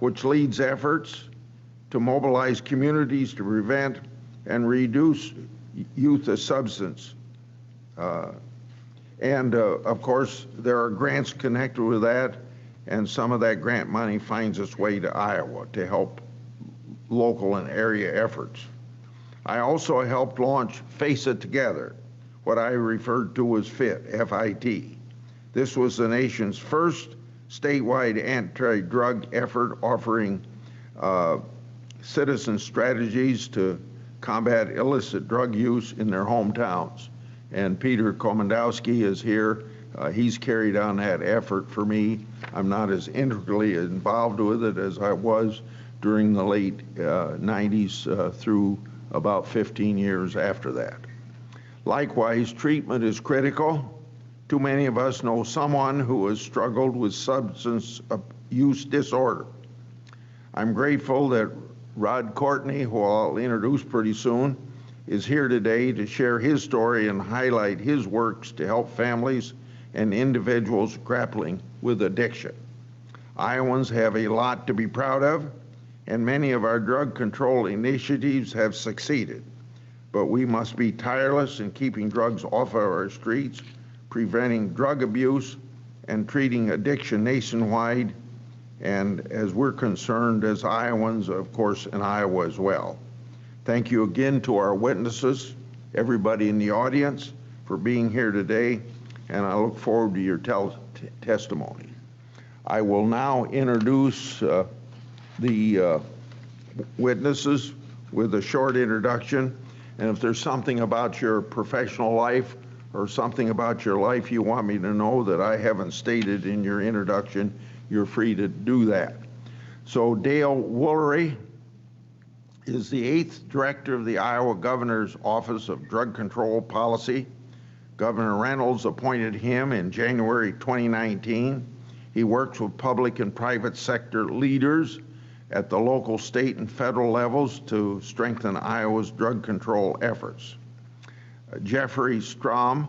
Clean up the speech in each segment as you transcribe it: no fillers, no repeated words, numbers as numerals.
which leads efforts to mobilize communities to prevent and reduce youth of substance. Of course, there are grants connected with that, and some of that grant money finds its way to Iowa to help local and area efforts. I also helped launch Face It Together, what I referred to as FIT, F-I-T. This was the nation's first statewide anti-drug effort offering citizen strategies to combat illicit drug use in their hometowns. And Peter Komendowski is here. He's carried on that effort for me. I'm not as integrally involved with it as I was during the late 90s through about 15 years after that. Likewise, treatment is critical. Too many of us know someone who has struggled with substance use disorder. I'm grateful that Rod Courtney, who I'll introduce pretty soon, is here today to share his story and highlight his works to help families and individuals grappling with addiction. Iowans have a lot to be proud of, and many of our drug control initiatives have succeeded. But we must be tireless in keeping drugs off of our streets, preventing drug abuse, and treating addiction nationwide, and as we're concerned as Iowans, of course, in Iowa as well. Thank you again to our witnesses, everybody in the audience, for being here today, and I look forward to your testimony. I will now introduce the witnesses with a short introduction, and if there's something about your professional life or something about your life you want me to know that I haven't stated in your introduction, you're free to do that. So Dale Woolery is the 8th director of the Iowa Governor's Office of Drug Control Policy. Governor Reynolds appointed him in January 2019. He works with public and private sector leaders at the local, state, and federal levels to strengthen Iowa's drug control efforts. Jeffrey Strom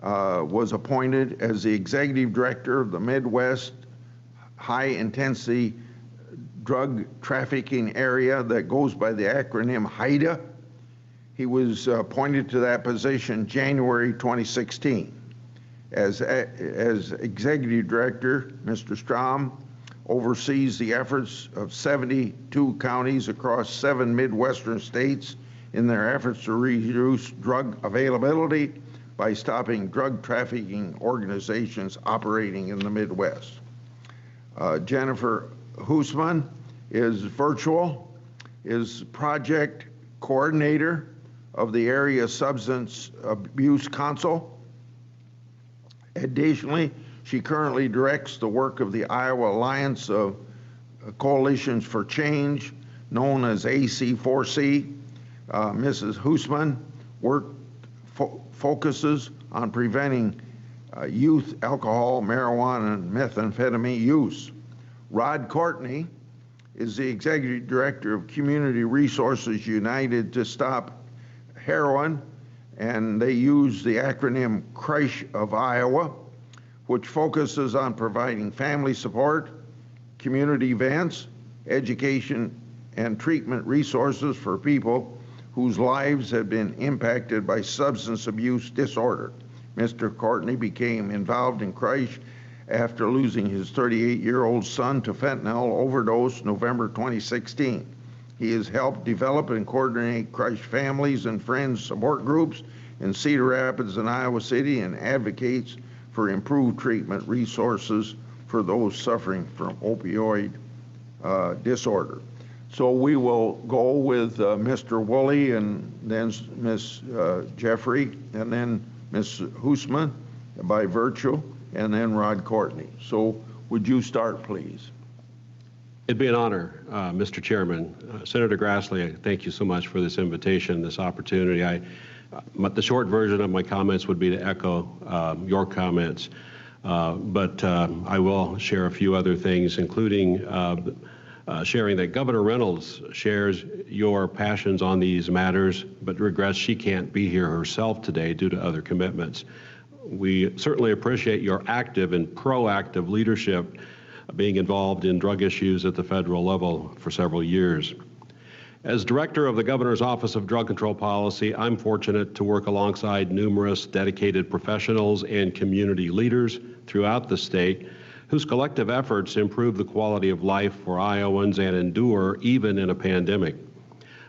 was appointed as the executive director of the Midwest High-Intensity Drug Trafficking Area that goes by the acronym HIDTA. He was appointed to that position January 2016. As executive director, Mr. Strom oversees the efforts of 72 counties across 7 Midwestern states in their efforts to reduce drug availability by stopping drug trafficking organizations operating in the Midwest. Jennifer Hoosman is project coordinator of the Area Substance Abuse Council. Additionally, she currently directs the work of the Iowa Alliance of Coalitions for Change, known as AC4C. Mrs. Hoosman focuses on preventing youth alcohol, marijuana, and methamphetamine use. Rod Courtney is the executive director of Community Resources United to Stop Heroin, and they use the acronym CRISH of Iowa, which focuses on providing family support, community events, education, and treatment resources for people whose lives have been impacted by substance abuse disorder. Mr. Courtney became involved in CRISH after losing his 38-year-old son to fentanyl overdose November 2016. He has helped develop and coordinate CRISH families and friends support groups in Cedar Rapids and Iowa City and advocates for improved treatment resources for those suffering from opioid disorder. So we will go with Mr. Woolley and then Ms. Jeffrey and then Ms. Hoosman by virtue, and then Rod Courtney. So would you start, please? It'd be an honor, Mr. Chairman. Senator Grassley, thank you so much for this invitation, this opportunity. The short version of my comments would be to echo your comments, but I will share a few other things, including sharing that Governor Reynolds shares your passions on these matters, but regrets she can't be here herself today due to other commitments. We certainly appreciate your active and proactive leadership being involved in drug issues at the federal level for several years. As director of the Governor's Office of Drug Control Policy, I'm fortunate to work alongside numerous dedicated professionals and community leaders throughout the state whose collective efforts improve the quality of life for Iowans and endure even in a pandemic.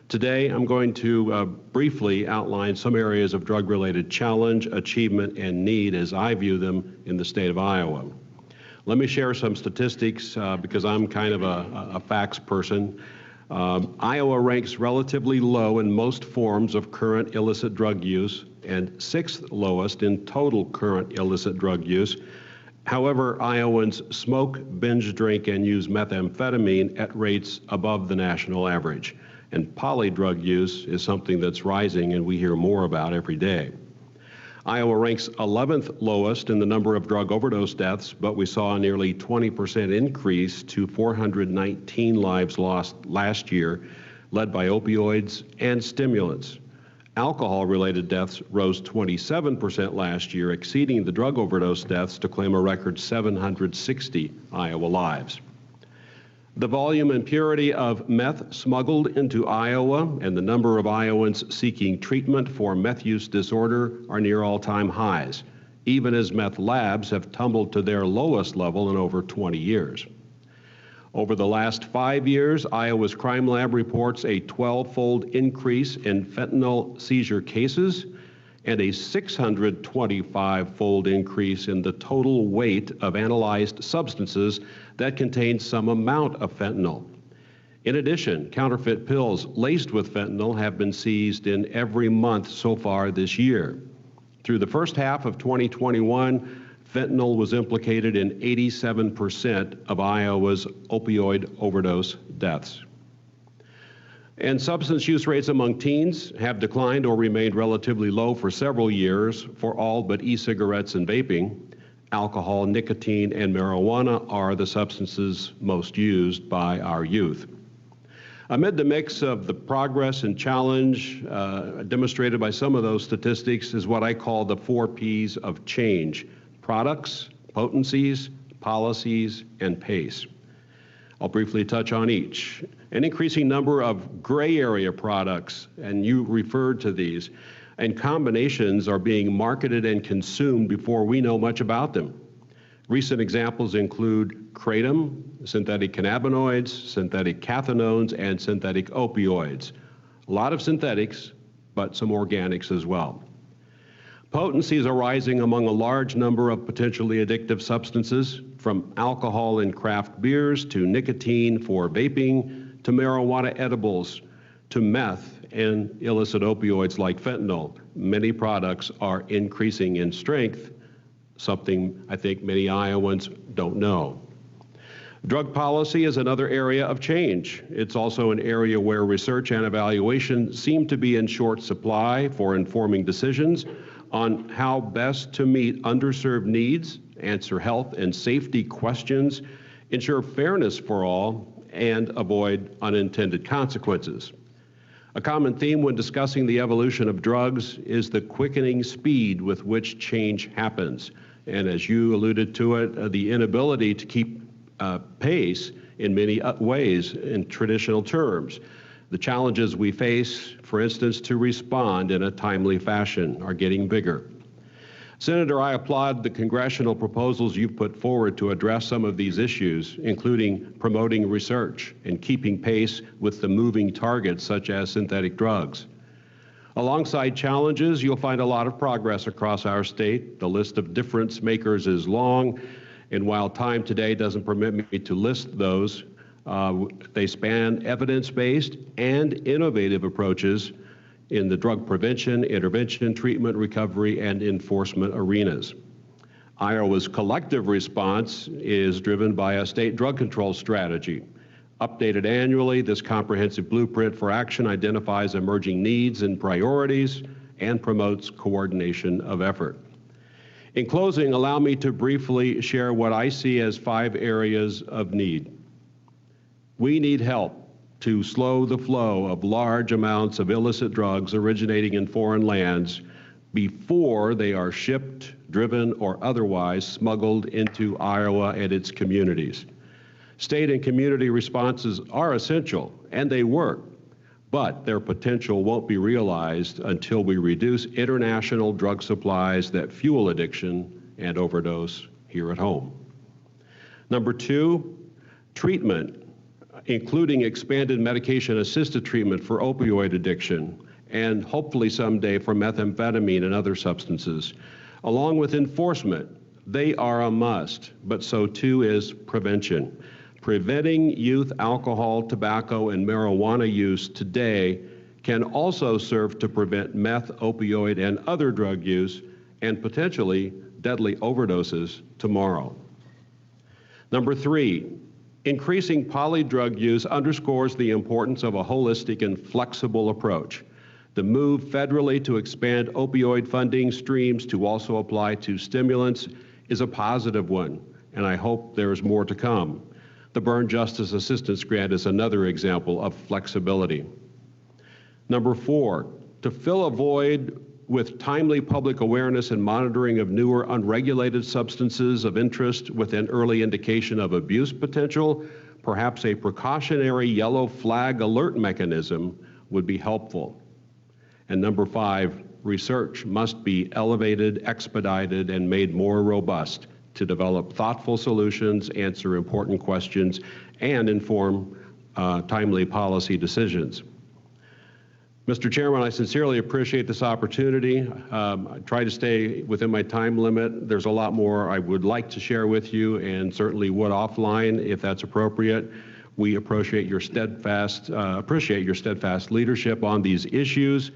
Today, I'm going to briefly outline some areas of drug-related challenge, achievement, and need as I view them in the state of Iowa. Let me share some statistics because I'm kind of a facts person. Iowa ranks relatively low in most forms of current illicit drug use and 6th lowest in total current illicit drug use. However, Iowans smoke, binge drink, and use methamphetamine at rates above the national average. And polydrug use is something that's rising and we hear more about every day. Iowa ranks 11th lowest in the number of drug overdose deaths, but we saw a nearly 20% increase to 419 lives lost last year, led by opioids and stimulants. Alcohol-related deaths rose 27% last year, exceeding the drug overdose deaths to claim a record 760 Iowa lives. The volume and purity of meth smuggled into Iowa and the number of Iowans seeking treatment for meth use disorder are near all-time highs, even as meth labs have tumbled to their lowest level in over 20 years. Over the last 5 years, Iowa's crime lab reports a 12-fold increase in fentanyl seizure cases and a 625-fold increase in the total weight of analyzed substances that contain some amount of fentanyl. In addition, counterfeit pills laced with fentanyl have been seized in every month so far this year. Through the first half of 2021, fentanyl was implicated in 87% of Iowa's opioid overdose deaths. And substance use rates among teens have declined or remained relatively low for several years for all but e-cigarettes and vaping. Alcohol, nicotine, and marijuana are the substances most used by our youth. Amid the mix of the progress and challenge demonstrated by some of those statistics is what I call the 4 Ps of change: products, potencies, policies, and pace. I'll briefly touch on each. An increasing number of gray area products, and you referred to these, and combinations are being marketed and consumed before we know much about them. Recent examples include Kratom, synthetic cannabinoids, synthetic cathinones, and synthetic opioids. A lot of synthetics, but some organics as well. Potencies are rising among a large number of potentially addictive substances, from alcohol in craft beers to nicotine for vaping to marijuana edibles to meth and illicit opioids like fentanyl. Many products are increasing in strength, something I think many Iowans don't know. Drug policy is another area of change. It's also an area where research and evaluation seem to be in short supply for informing decisions on how best to meet underserved needs, answer health and safety questions, ensure fairness for all, and avoid unintended consequences. A common theme when discussing the evolution of drugs is the quickening speed with which change happens. And as you alluded to it, the inability to keep pace in many ways in traditional terms. The challenges we face, for instance, to respond in a timely fashion are getting bigger. Senator, I applaud the congressional proposals you've put forward to address some of these issues, including promoting research and keeping pace with the moving targets such as synthetic drugs. Alongside challenges, you'll find a lot of progress across our state. The list of difference makers is long, and while time today doesn't permit me to list those, they span evidence-based and innovative approaches in the drug prevention, intervention, treatment, recovery, and enforcement arenas. Iowa's collective response is driven by a state drug control strategy. Updated annually, this comprehensive blueprint for action identifies emerging needs and priorities and promotes coordination of effort. In closing, allow me to briefly share what I see as 5 areas of need. We need help to slow the flow of large amounts of illicit drugs originating in foreign lands before they are shipped, driven, or otherwise smuggled into Iowa and its communities. State and community responses are essential, and they work, but their potential won't be realized until we reduce international drug supplies that fuel addiction and overdose here at home. Number two, treatment, including expanded medication-assisted treatment for opioid addiction, and hopefully someday for methamphetamine and other substances. Along with enforcement, they are a must, but so too is prevention. Preventing youth alcohol, tobacco, and marijuana use today can also serve to prevent meth, opioid, and other drug use, and potentially deadly overdoses tomorrow. Number three, increasing polydrug use underscores the importance of a holistic and flexible approach. The move federally to expand opioid funding streams to also apply to stimulants is a positive one, and I hope there is more to come. The Burn Justice Assistance Grant is another example of flexibility. Number four, to fill a void with timely public awareness and monitoring of newer unregulated substances of interest with an early indication of abuse potential, perhaps a precautionary yellow flag alert mechanism would be helpful. And number five, research must be elevated, expedited, and made more robust to develop thoughtful solutions, answer important questions, and inform timely policy decisions. Mr. Chairman, I sincerely appreciate this opportunity. I try to stay within my time limit. There's a lot more I would like to share with you, and certainly would offline if that's appropriate. We appreciate your steadfast leadership on these issues,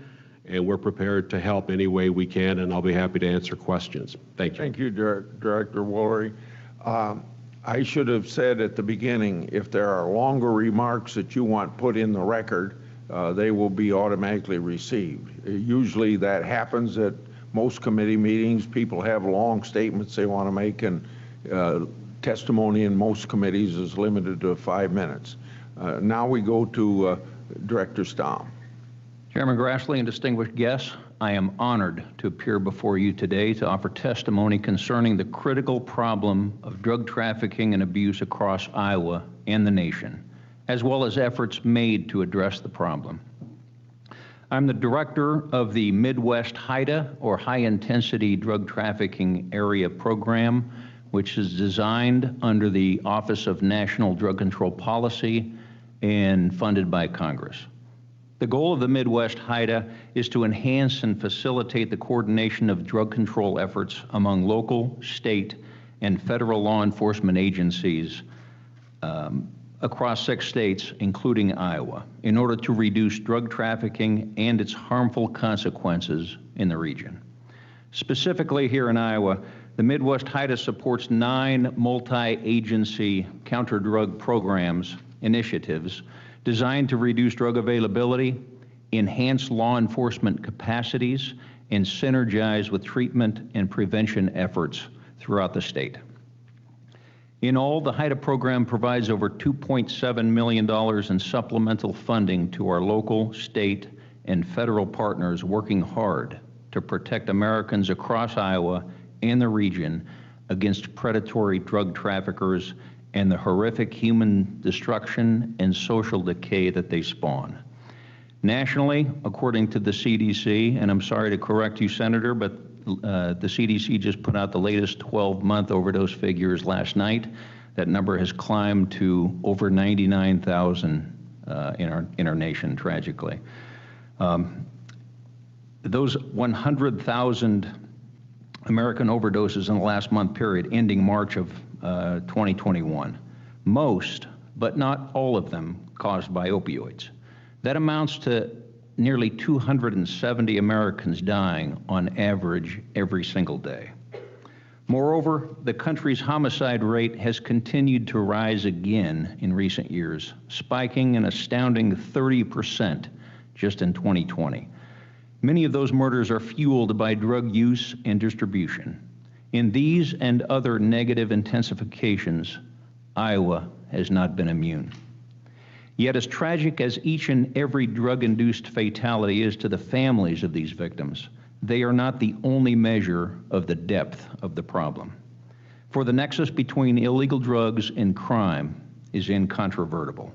and we're prepared to help any way we can, and I'll be happy to answer questions. Thank you. Thank you, Director Woolery. I should have said at the beginning, if there are longer remarks that you want put in the record, they will be automatically received. Usually that happens at most committee meetings. People have long statements they want to make, and testimony in most committees is limited to 5 minutes. Now we go to Director Strom. Chairman Grassley and distinguished guests, I am honored to appear before you today to offer testimony concerning the critical problem of drug trafficking and abuse across Iowa and the nation, as well as efforts made to address the problem. I'm the director of the Midwest HIDA, or High Intensity Drug Trafficking Area Program, which is designed under the Office of National Drug Control Policy and funded by Congress. The goal of the Midwest HIDA is to enhance and facilitate the coordination of drug control efforts among local, state, and federal law enforcement agencies across 6 states, including Iowa, in order to reduce drug trafficking and its harmful consequences in the region. Specifically here in Iowa, the Midwest HIDA supports 9 multi-agency counter-drug programs, initiatives, designed to reduce drug availability, enhance law enforcement capacities, and synergize with treatment and prevention efforts throughout the state. In all, the HIDA program provides over $2.7 million in supplemental funding to our local, state, and federal partners working hard to protect Americans across Iowa and the region against predatory drug traffickers and the horrific human destruction and social decay that they spawn. Nationally, according to the CDC, and I'm sorry to correct you, Senator, but the CDC just put out the latest 12-month overdose figures last night. That number has climbed to over 99,000 in our nation, tragically. Those 100,000 American overdoses in the last month period, ending March of 2021. Most, but not all of them, caused by opioids. That amounts to nearly 270 Americans dying on average every single day. Moreover, the country's homicide rate has continued to rise again in recent years, spiking an astounding 30% just in 2020. Many of those murders are fueled by drug use and distribution. In these and other negative intensifications, Iowa has not been immune. Yet as tragic as each and every drug-induced fatality is to the families of these victims, they are not the only measure of the depth of the problem. For the nexus between illegal drugs and crime is incontrovertible.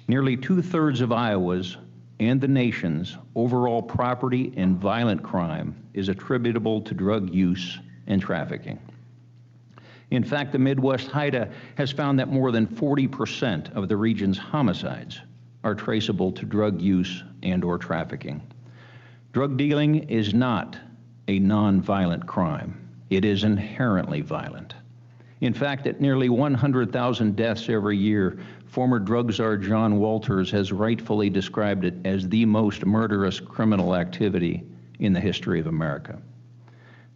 Nearly 2/3 of Iowa's and the nation's overall property and violent crime is attributable to drug use and trafficking. In fact, the Midwest HIDTA has found that more than 40% of the region's homicides are traceable to drug use and/or trafficking. Drug dealing is not a non-violent crime. It is inherently violent. In fact, at nearly 100,000 deaths every year, former drug czar John Walters has rightfully described it as the most murderous criminal activity in the history of America.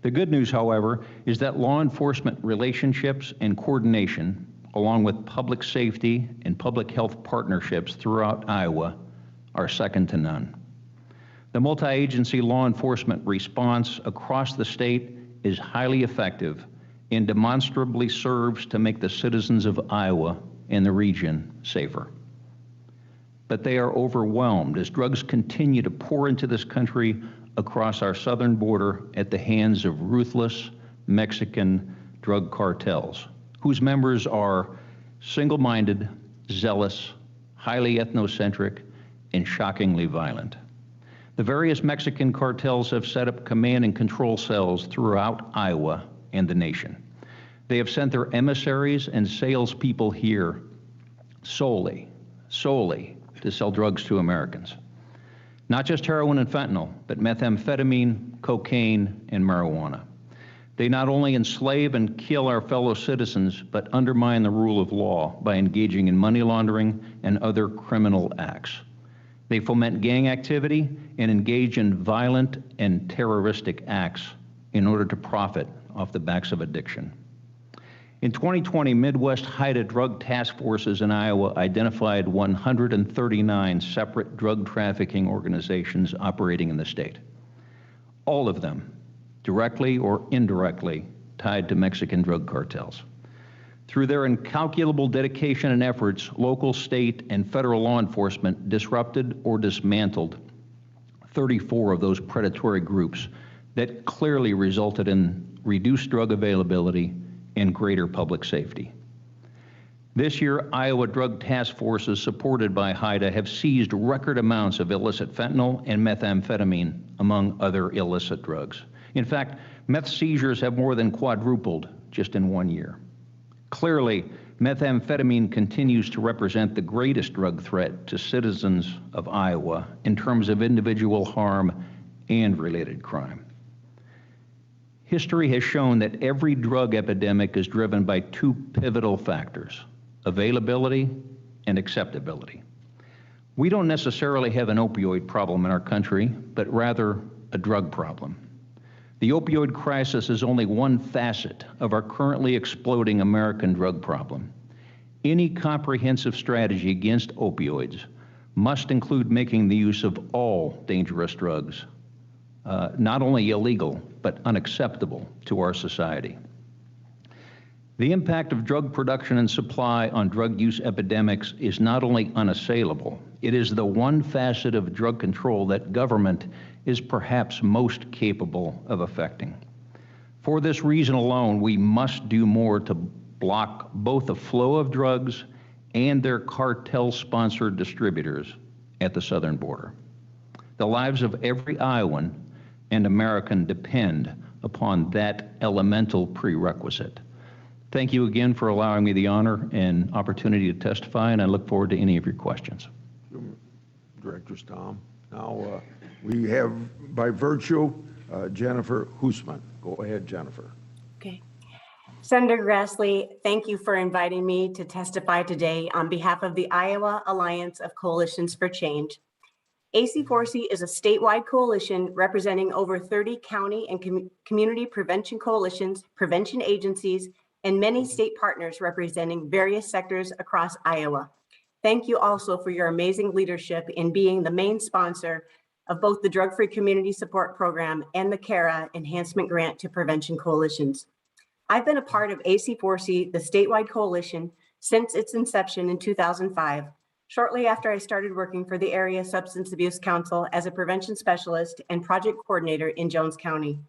The good news, however, is that law enforcement relationships and coordination, along with public safety and public health partnerships throughout Iowa, are second to none. The multi-agency law enforcement response across the state is highly effective and demonstrably serves to make the citizens of Iowa and the region safer. But they are overwhelmed as drugs continue to pour into this country across our southern border at the hands of ruthless Mexican drug cartels, whose members are single-minded, zealous, highly ethnocentric, and shockingly violent. The various Mexican cartels have set up command and control cells throughout Iowa and the nation. They have sent their emissaries and salespeople here solely to sell drugs to Americans. Not just heroin and fentanyl, but methamphetamine, cocaine, and marijuana. They not only enslave and kill our fellow citizens, but undermine the rule of law by engaging in money laundering and other criminal acts. They foment gang activity and engage in violent and terroristic acts in order to profit off the backs of addiction. In 2020, Midwest HIDTA drug task forces in Iowa identified 139 separate drug trafficking organizations operating in the state. All of them directly or indirectly tied to Mexican drug cartels. Through their incalculable dedication and efforts, local, state, and federal law enforcement disrupted or dismantled 34 of those predatory groups that clearly resulted in reduced drug availability and greater public safety. This year, Iowa drug task forces supported by HIDTA have seized record amounts of illicit fentanyl and methamphetamine, among other illicit drugs. In fact, meth seizures have more than quadrupled just in 1 year. Clearly, methamphetamine continues to represent the greatest drug threat to citizens of Iowa in terms of individual harm and related crime. History has shown that every drug epidemic is driven by two pivotal factors: availability and acceptability. We don't necessarily have an opioid problem in our country, but rather a drug problem. The opioid crisis is only one facet of our currently exploding American drug problem. Any comprehensive strategy against opioids must include making the use of all dangerous drugs not only illegal, but unacceptable to our society. The impact of drug production and supply on drug use epidemics is not only unassailable, it is the one facet of drug control that government is perhaps most capable of affecting. For this reason alone, we must do more to block both the flow of drugs and their cartel-sponsored distributors at the southern border. The lives of every Iowan and American depend upon that elemental prerequisite. Thank you again for allowing me the honor and opportunity to testify, and I look forward to any of your questions. Director Strom. Now we have, by virtue, Jennifer Hoosman. Go ahead, Jennifer. Okay. Senator Grassley, thank you for inviting me to testify today on behalf of the Iowa Alliance of Coalitions for Change. AC4C is a statewide coalition representing over 30 county and community prevention coalitions, prevention agencies, and many state partners representing various sectors across Iowa. Thank you also for your amazing leadership in being the main sponsor of both the Drug-Free Community Support Program and the CARA Enhancement Grant to Prevention Coalitions. I've been a part of AC4C, the statewide coalition, since its inception in 2005. Shortly after I started working for the Area Substance Abuse Council as a prevention specialist and project coordinator in Jones County.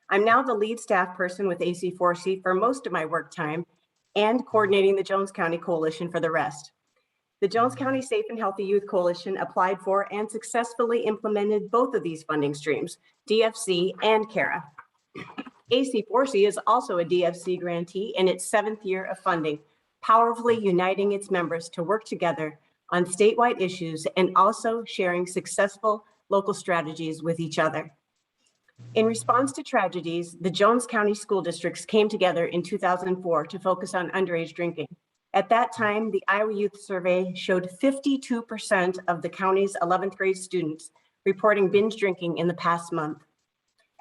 I'm now the lead staff person with AC4C for most of my work time and coordinating the Jones County Coalition for the rest. The Jones County Safe and Healthy Youth Coalition applied for and successfully implemented both of these funding streams, DFC and CARA. AC4C is also a DFC grantee in its 7th year of funding, powerfully uniting its members to work together on statewide issues and also sharing successful local strategies with each other. In response to tragedies, the Jones County school districts came together in 2004 to focus on underage drinking. At that time, the Iowa Youth Survey showed 52% of the county's 11th grade students reporting binge drinking in the past month.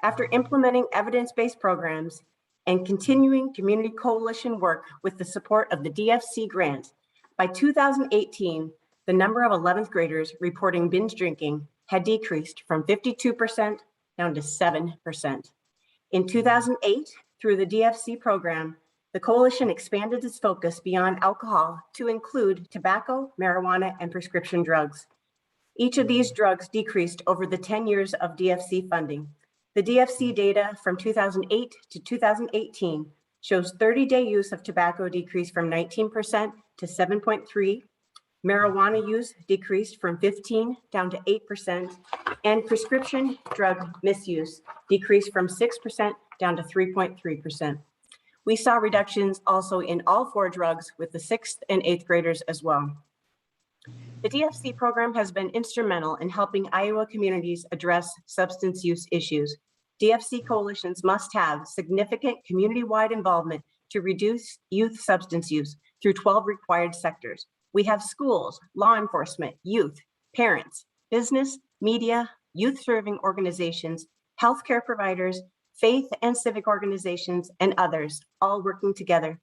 After implementing evidence-based programs and continuing community coalition work with the support of the DFC grant, by 2018, the number of 11th graders reporting binge drinking had decreased from 52% down to 7%. In 2008, through the DFC program, the coalition expanded its focus beyond alcohol to include tobacco, marijuana, and prescription drugs. Each of these drugs decreased over the 10 years of DFC funding. The DFC data from 2008 to 2018 shows 30-day use of tobacco decreased from 19% to 7.3%, marijuana use decreased from 15% down to 8%, and prescription drug misuse decreased from 6% down to 3.3%. We saw reductions also in all 4 drugs with the 6th and 8th graders as well. The DFC program has been instrumental in helping Iowa communities address substance use issues. DFC coalitions must have significant community-wide involvement to reduce youth substance use through 12 required sectors. We have schools, law enforcement, youth, parents, business, media, youth-serving organizations, healthcare providers, faith and civic organizations, and others, all working together.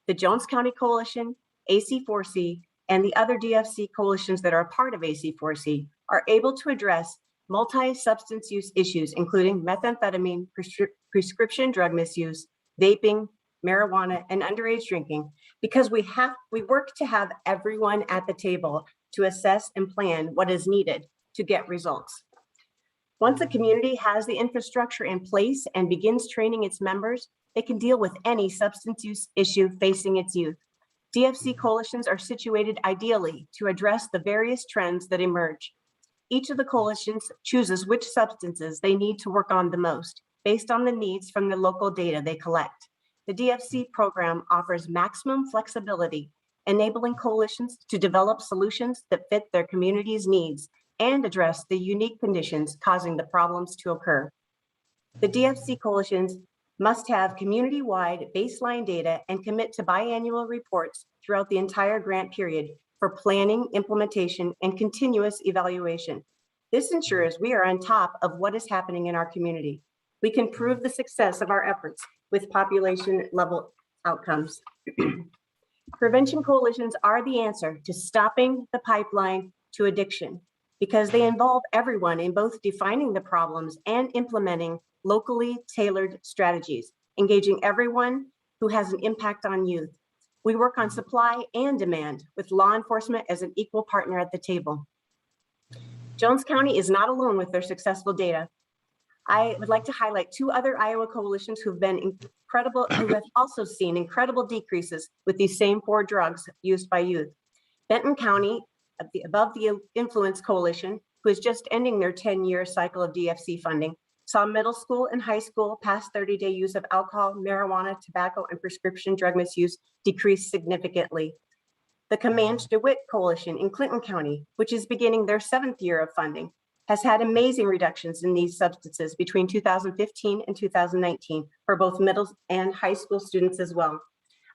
The Jones County Coalition, AC4C, and the other DFC coalitions that are a part of AC4C are able to address multi-substance use issues, including methamphetamine, prescription drug misuse, vaping, marijuana, and underage drinking, because we work to have everyone at the table to assess and plan what is needed to get results. Once a community has the infrastructure in place and begins training its members, it can deal with any substance use issue facing its youth. DFC coalitions are situated ideally to address the various trends that emerge. Each of the coalitions chooses which substances they need to work on the most, based on the needs from the local data they collect. The DFC program offers maximum flexibility, enabling coalitions to develop solutions that fit their community's needs and address the unique conditions causing the problems to occur. The DFC coalitions must have community-wide baseline data and commit to biannual reports throughout the entire grant period for planning, implementation, and continuous evaluation. This ensures we are on top of what is happening in our community. We can prove the success of our efforts with population-level outcomes. Prevention coalitions are the answer to stopping the pipeline to addiction, because they involve everyone in both defining the problems and implementing locally tailored strategies, engaging everyone who has an impact on youth. We work on supply and demand with law enforcement as an equal partner at the table. Jones County is not alone with their successful data. I would like to highlight 2 other Iowa coalitions who have also seen incredible decreases with these same 4 drugs used by youth. Benton County, Above the Influence Coalition, who is just ending their 10-year cycle of DFC funding, saw middle school and high school past 30-day use of alcohol, marijuana, tobacco, and prescription drug misuse decrease significantly. The Comanche DeWitt Coalition in Clinton County, which is beginning their 7th year of funding, has had amazing reductions in these substances between 2015 and 2019 for both middle and high school students as well.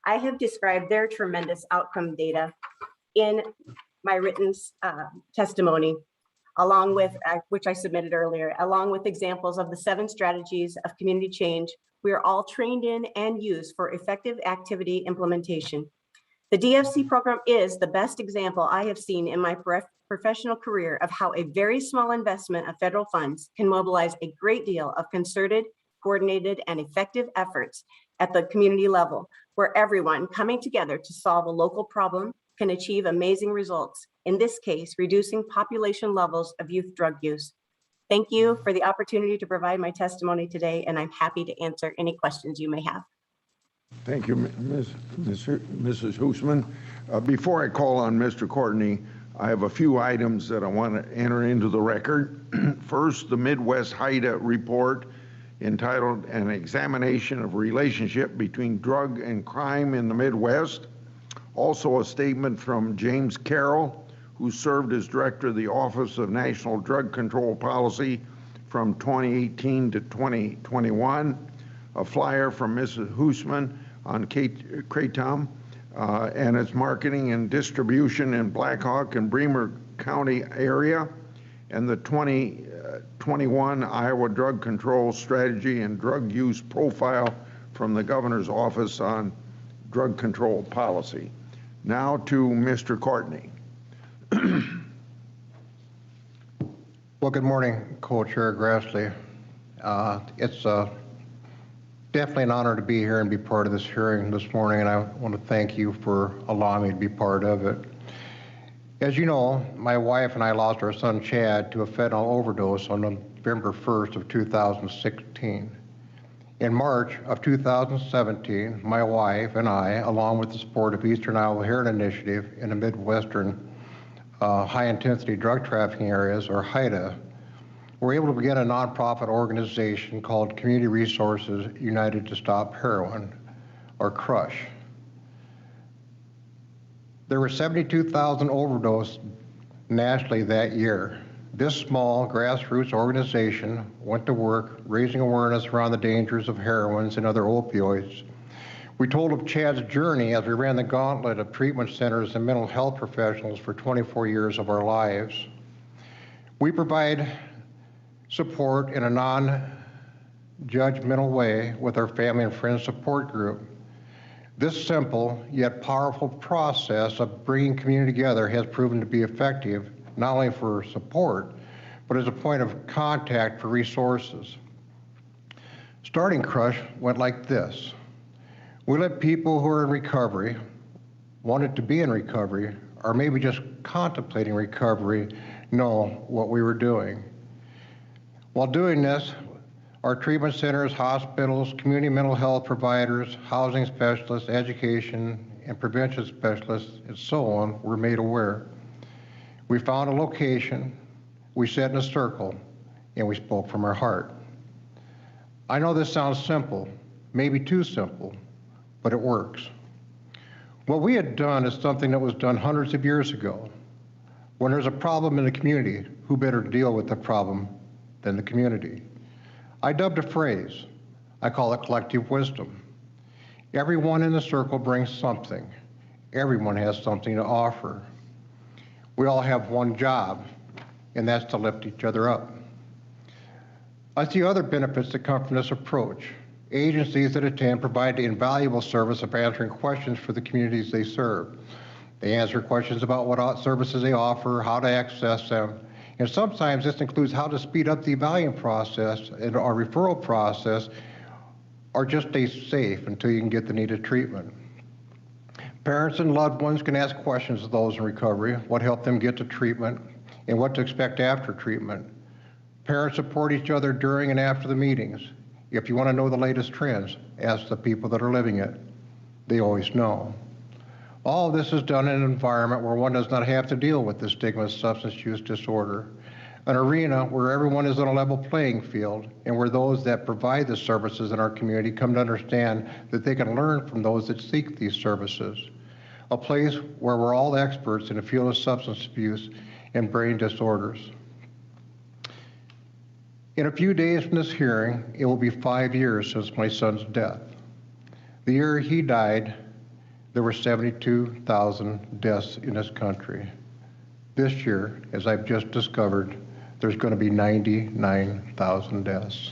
I have described their tremendous outcome data in my written testimony, along with, which I submitted earlier, along with examples of the 7 strategies of community change we are all trained in and use for effective activity implementation. The DFC program is the best example I have seen in my professional career of how a very small investment of federal funds can mobilize a great deal of concerted, coordinated, and effective efforts at the community level, where everyone coming together to solve a local problem can achieve amazing results, in this case, reducing population levels of youth drug use. Thank you for the opportunity to provide my testimony today, and I'm happy to answer any questions you may have. Thank you, Mrs. Hoosman. Before I call on Mr. Courtney, I have a few items that I want to enter into the record. First, the Midwest HIDA report entitled An Examination of Relationship Between Drug and Crime in the Midwest. Also a statement from James Carroll, who served as director of the Office of National Drug Control Policy from 2018 to 2021. A flyer from Mrs. Hoosman on Kratom and its marketing and distribution in Blackhawk and Bremer County area, and the 2021 Iowa Drug Control Strategy and Drug Use Profile from the Governor's Office on Drug Control Policy. Now to Mr. Courtney. Well, good morning, Co-Chair Grassley. It's definitely an honor to be here and be part of this hearing this morning, and I want to thank you for allowing me to be part of it. As you know, my wife and I lost our son Chad to a fentanyl overdose on November 1st of 2016. In March of 2017, my wife and I, along with the support of Eastern Iowa Heron Initiative in the Midwestern High-Intensity Drug Trafficking Areas, or HIDA, were able to begin a nonprofit organization called Community Resources United to Stop Heroin, or CRUSH. There were 72,000 overdoses nationally that year. This small grassroots organization went to work raising awareness around the dangers of heroin and other opioids. We told of Chad's journey as we ran the gauntlet of treatment centers and mental health professionals for 24 years of our lives. We provide support in a non-judgmental way with our family and friends support group. This simple yet powerful process of bringing community together has proven to be effective, not only for support, but as a point of contact for resources. Starting CRUSH went like this. We let people who are in recovery, wanted to be in recovery, or maybe just contemplating recovery, know what we were doing. While doing this, our treatment centers, hospitals, community mental health providers, housing specialists, education, and prevention specialists, and so on, were made aware. We found a location, we sat in a circle, and we spoke from our heart. I know this sounds simple, maybe too simple, but it works. What we had done is something that was done hundreds of years ago. When there's a problem in the community, who better deal with the problem than the community? I dubbed a phrase. I call it collective wisdom. Everyone in the circle brings something. Everyone has something to offer. We all have one job, and that's to lift each other up. I see other benefits that come from this approach. Agencies that attend provide the invaluable service of answering questions for the communities they serve. They answer questions about what services they offer, how to access them, and sometimes this includes how to speed up the evaluation process and our referral process, or just stay safe until you can get the needed treatment. Parents and loved ones can ask questions of those in recovery, what helped them get to treatment, and what to expect after treatment. Parents support each other during and after the meetings. If you want to know the latest trends, ask the people that are living it. They always know. All of this is done in an environment where one does not have to deal with the stigma of substance use disorder, an arena where everyone is on a level playing field and where those that provide the services in our community come to understand that they can learn from those that seek these services, a place where we're all experts in the field of substance abuse and brain disorders. In a few days from this hearing, it will be 5 years since my son's death. The year he died, there were 72,000 deaths in this country. This year, as I've just discovered, there's going to be 99,000 deaths.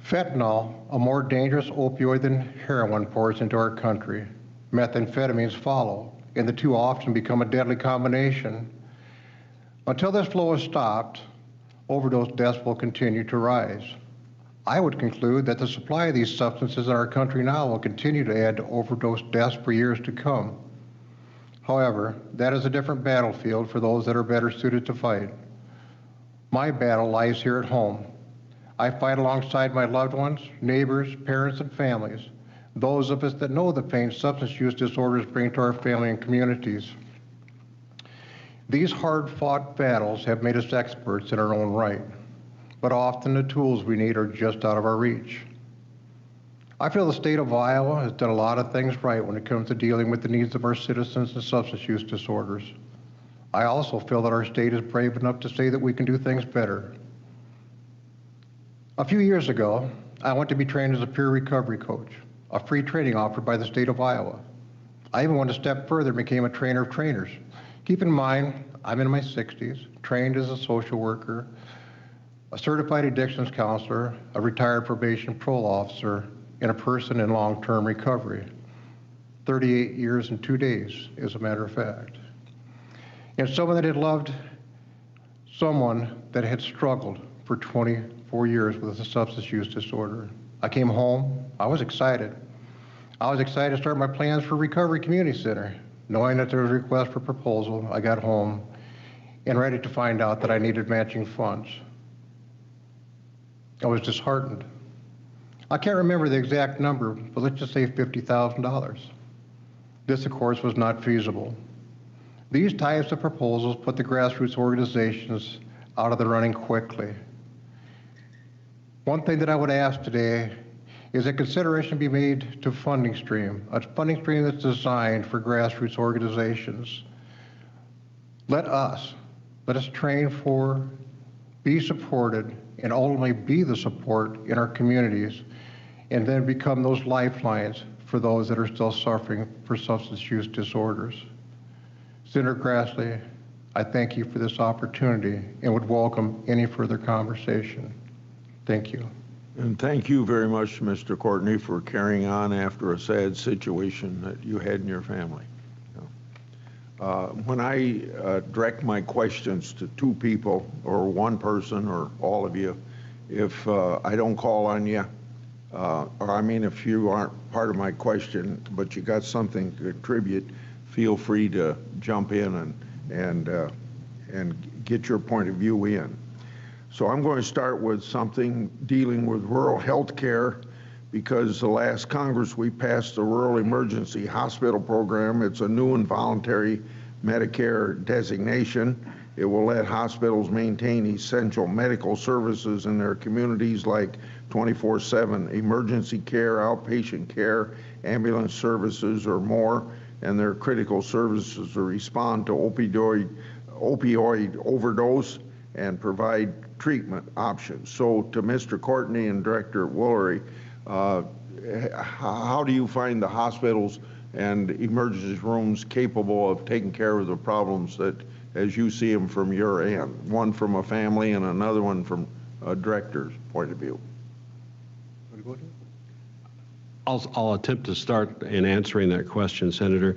Fentanyl, a more dangerous opioid than heroin, pours into our country. Methamphetamines follow, and the two often become a deadly combination. Until this flow is stopped, overdose deaths will continue to rise. I would conclude that the supply of these substances in our country now will continue to add to overdose deaths for years to come. However, that is a different battlefield for those that are better suited to fight. My battle lies here at home. I fight alongside my loved ones, neighbors, parents, and families, those of us that know the pain substance use disorders bring to our family and communities. These hard-fought battles have made us experts in our own right, but often the tools we need are just out of our reach. I feel the state of Iowa has done a lot of things right when it comes to dealing with the needs of our citizens and substance use disorders. I also feel that our state is brave enough to say that we can do things better. A few years ago, I went to be trained as a peer recovery coach, a free training offered by the state of Iowa. I even went a step further and became a trainer of trainers. Keep in mind, I'm in my 60s, trained as a social worker, a certified addictions counselor, a retired probation parole officer, and a person in long-term recovery. 38 years and 2 days, as a matter of fact. And someone that had loved someone that had struggled for 24 years with a substance use disorder. I came home, I was excited. I was excited to start my plans for Recovery Community Center. Knowing that there was a request for proposal, I got home and ready to find out that I needed matching funds. I was disheartened. I can't remember the exact number, but let's just say $50,000. This, of course, was not feasible. These types of proposals put the grassroots organizations out of the running quickly. One thing that I would ask today is that consideration be made to a funding stream that's designed for grassroots organizations. Let us train for, be supported, and ultimately be the support in our communities, and then become those lifelines for those that are still suffering for substance use disorders. Senator Grassley, I thank you for this opportunity and would welcome any further conversation. Thank you. And thank you very much, Mr. Courtney, for carrying on after a sad situation that you had in your family. When I direct my questions to two people, or one person, or all of you, if I don't call on you, or I mean if you aren't part of my question, but you got something to contribute, feel free to jump in and get your point of view in. So I'm going to start with something dealing with rural health care, because the last Congress we passed the Rural Emergency Hospital Program. It's a new and voluntary Medicare designation. It will let hospitals maintain essential medical services in their communities like 24/7 emergency care, outpatient care, ambulance services, or more, and their critical services to respond to opioid overdose and provide treatment options. So to Mr. Courtney and Director Woolery, how do you find the hospitals and emergency rooms capable of taking care of the problems that, as you see them from your end, one from a family and another one from a director's point of view? I'll attempt to start in answering that question, Senator.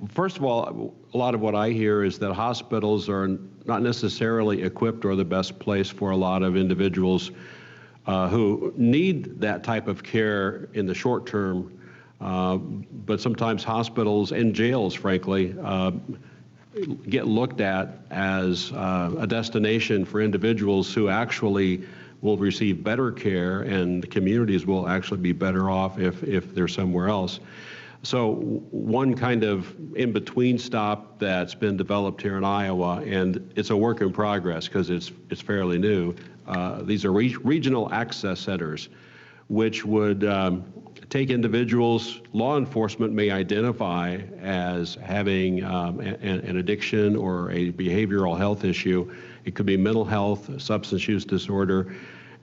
First of all, a lot of what I hear is that hospitals are not necessarily equipped or the best place for a lot of individuals who need that type of care in the short term, but sometimes hospitals and jails, frankly, get looked at as a destination for individuals who actually will receive better care, and the communities will actually be better off if they're somewhere else. So one kind of in-between stop that's been developed here in Iowa, and it's a work in progress because it's fairly new. These are regional access centers, which would take individuals law enforcement may identify as having an addiction or a behavioral health issue. It could be mental health, substance use disorder,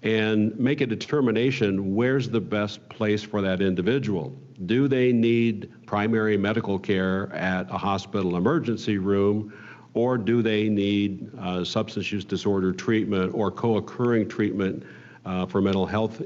and make a determination where's the best place for that individual. Do they need primary medical care at a hospital emergency room, or do they need substance use disorder treatment or co-occurring treatment for mental health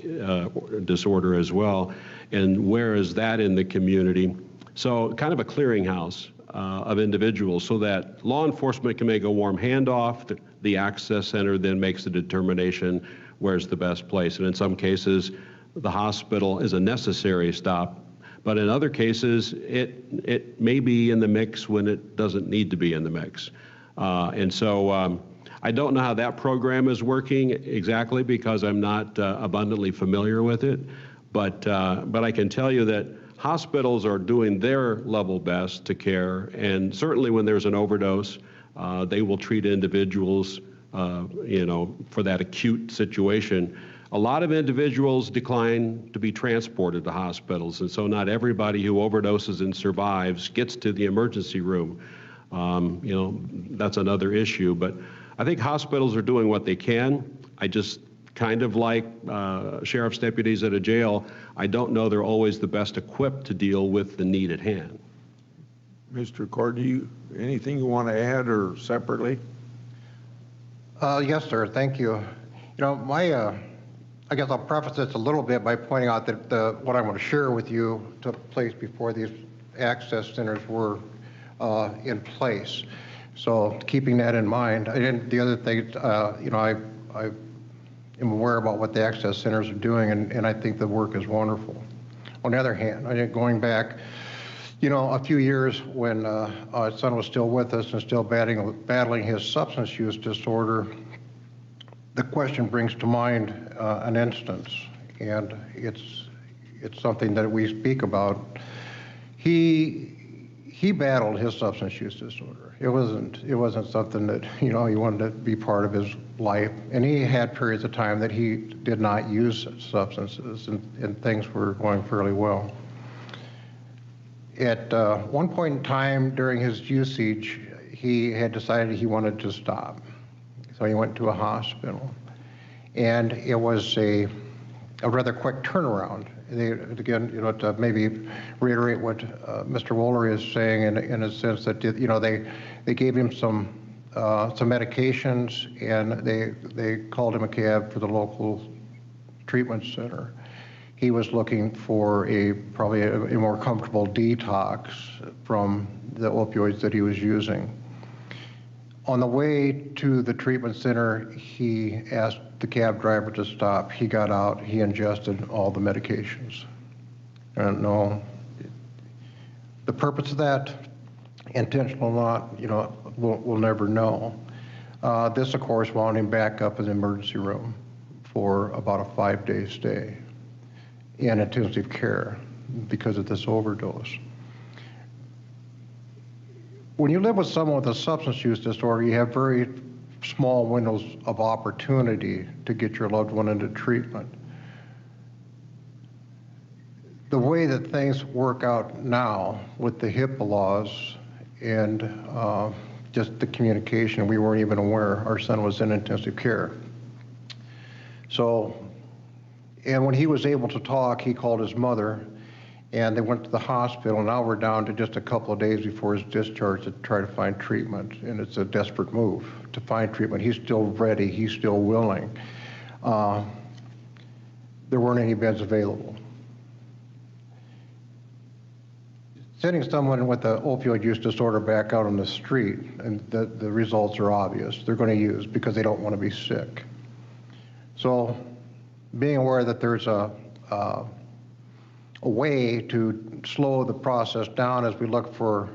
disorder as well? And where is that in the community? So kind of a clearinghouse of individuals so that law enforcement can make a warm handoff. The access center then makes the determination where's the best place. And in some cases, the hospital is a necessary stop. But in other cases, it may be in the mix when it doesn't need to be in the mix. And so I don't know how that program is working exactly because I'm not abundantly familiar with it, but I can tell you that hospitals are doing their level best to care, and certainly when there's an overdose, they will treat individuals, for that acute situation. A lot of individuals decline to be transported to hospitals, and so not everybody who overdoses and survives gets to the emergency room. That's another issue, but I think hospitals are doing what they can. I just kind of like sheriff's deputies at a jail, I don't know they're always the best equipped to deal with the need at hand. Mr. Cord, anything you want to add or separately? Yes, sir. Thank you. I guess I'll preface this a little bit by pointing out that what I want to share with you took place before these access centers were in place. So keeping that in mind, the other thing, I am aware about what the access centers are doing, and I think the work is wonderful. On the other hand, going back, a few years when our son was still with us and still battling his substance use disorder, the question brings to mind an instance, and it's something that we speak about. He battled his substance use disorder. It wasn't something that he wanted to be part of his life, and he had periods of time that he did not use substances, and things were going fairly well. At one point in time during his usage, he had decided he wanted to stop. So he went to a hospital, and it was a rather quick turnaround. Again, to maybe reiterate what Mr. Woolery is saying in a sense that, they gave him some medications, and they called him a cab for the local treatment center. He was looking for probably a more comfortable detox from the opioids that he was using. On the way to the treatment center, he asked the cab driver to stop. He got out, he ingested all the medications. And no, the purpose of that, intentional or not, we'll never know. This, of course, wound him back up in the emergency room for about a 5-day stay in intensive care because of this overdose. When you live with someone with a substance use disorder, you have very small windows of opportunity to get your loved one into treatment. The way that things work out now with the HIPAA laws and just the communication, we weren't even aware our son was in intensive care. And when he was able to talk, he called his mother, and they went to the hospital. Now we're down to just a couple of days before his discharge to try to find treatment, and it's a desperate move to find treatment. He's still ready, he's still willing. There weren't any beds available. Sending someone with an opioid use disorder back out on the street, and the results are obvious. They're going to use because they don't want to be sick. So being aware that there's a way to slow the process down as we look for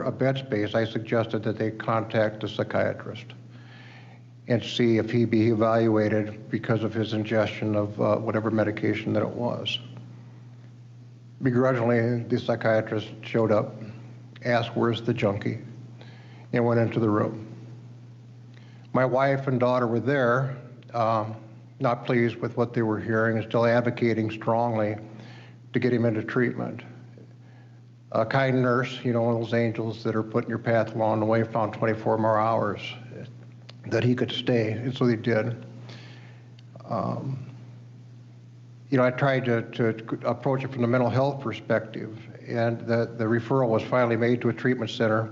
a bed space, I suggested that they contact a psychiatrist and see if he be evaluated because of his ingestion of whatever medication that it was. Begrudgingly, the psychiatrist showed up, asked, "Where's the junkie?" and went into the room. My wife and daughter were there, not pleased with what they were hearing and still advocating strongly to get him into treatment. A kind nurse, one of those angels that are put in your path along the way, found 24 more hours that he could stay, and so they did. I tried to approach it from the mental health perspective, and the referral was finally made to a treatment center,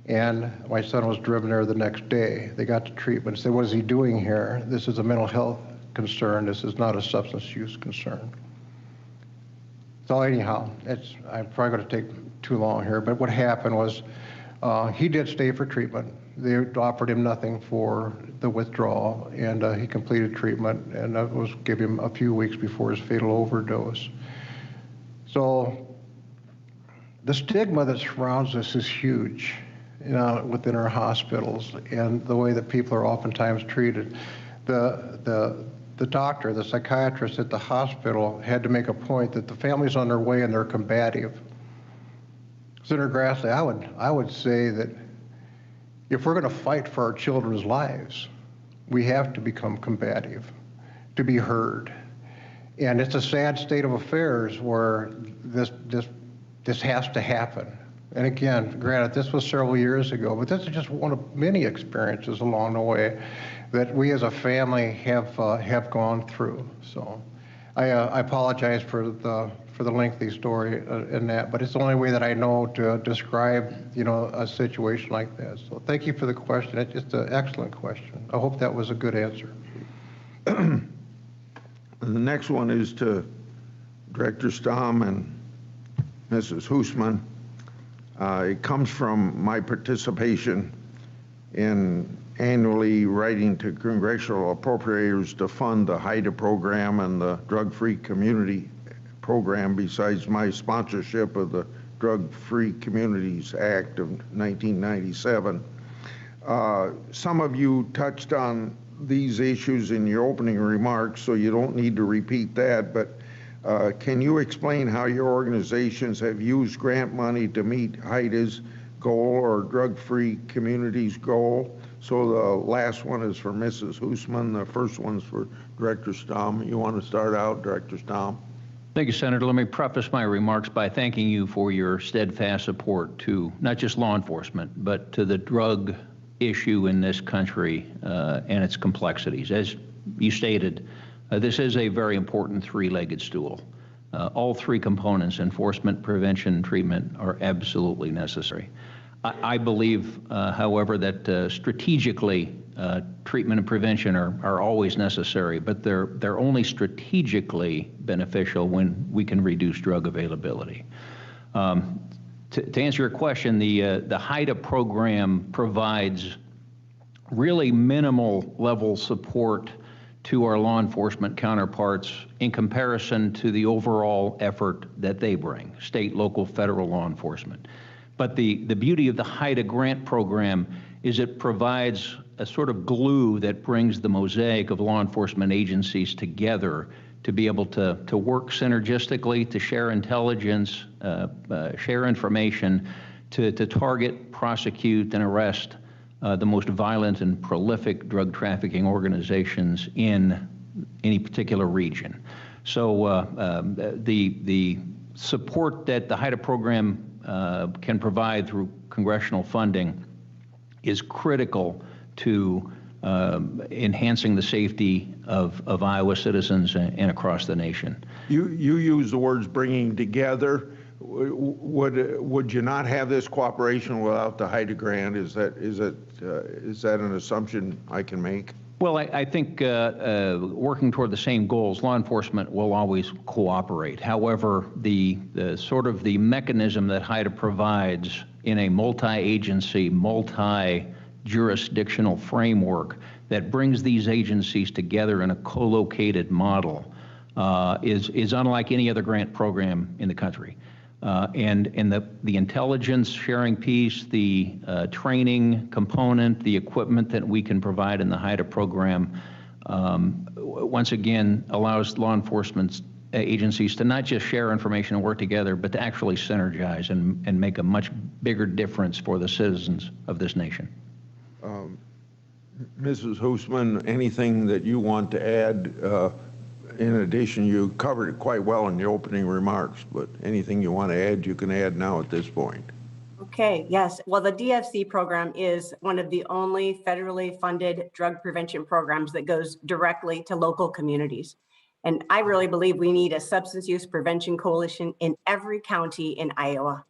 and my son was driven there the next day. They got to treatment, said, "What is he doing here? This is a mental health concern. This is not a substance use concern." So anyhow, I'm probably going to take too long here, but what happened was he did stay for treatment. They offered him nothing for the withdrawal, and he completed treatment, and that was give him a few weeks before his fatal overdose. So the stigma that surrounds this is huge, within our hospitals and the way that people are oftentimes treated. The doctor, the psychiatrist at the hospital had to make a point that the family's on their way and they're combative. Senator Grassley, I would say that if we're going to fight for our children's lives, we have to become combative, to be heard. And it's a sad state of affairs where this has to happen. And again, granted, this was several years ago, but this is just one of many experiences along the way that we as a family have gone through. So I apologize for the lengthy story in that, but it's the only way that I know to describe, a situation like this. So thank you for the question. It's an excellent question. I hope that was a good answer. The next one is to Director Strom and Mrs. Hoosman. It comes from my participation in annually writing to congressional appropriators to fund the HIDA program and the Drug-Free Community program, besides my sponsorship of the Drug-Free Communities Act of 1997. Some of you touched on these issues in your opening remarks, so you don't need to repeat that, but can you explain how your organizations have used grant money to meet HIDA's goal or Drug-Free Communities goal? So the last one is for Mrs. Hoosman. The first one's for Director Strom. You want to start out, Director Strom? Thank you, Senator. Let me preface my remarks by thanking you for your steadfast support to not just law enforcement, but to the drug issue in this country and its complexities. As you stated, this is a very important three-legged stool. All three components, enforcement, prevention, treatment, are absolutely necessary. I believe, however, that strategically, treatment and prevention are always necessary, but they're only strategically beneficial when we can reduce drug availability. To answer your question, the HIDA program provides really minimal level support to our law enforcement counterparts in comparison to the overall effort that they bring, state, local, federal law enforcement. But the beauty of the HIDA grant program is it provides a sort of glue that brings the mosaic of law enforcement agencies together to be able to work synergistically, to share intelligence, share information, to target, prosecute, and arrest the most violent and prolific drug trafficking organizations in any particular region. So the support that the HIDA program can provide through congressional funding is critical to enhancing the safety of Iowa citizens and across the nation. You use the words bringing together. Would you not have this cooperation without the HIDA grant? Is that an assumption I can make? Well, I think working toward the same goals, law enforcement will always cooperate. However, the sort of the mechanism that HIDA provides in a multi-agency, multi-jurisdictional framework that brings these agencies together in a co-located model is unlike any other grant program in the country. And the intelligence sharing piece, the training component, the equipment that we can provide in the HIDA program, once again, allows law enforcement agencies to not just share information and work together, but to actually synergize and make a much bigger difference for the citizens of this nation. Mrs. Hoosman, anything that you want to add? In addition, you covered it quite well in your opening remarks, but anything you want to add, you can add now at this point. Okay, yes. Well, the DFC program is one of the only federally funded drug prevention programs that goes directly to local communities. And I really believe we need a substance use prevention coalition in every county in Iowa.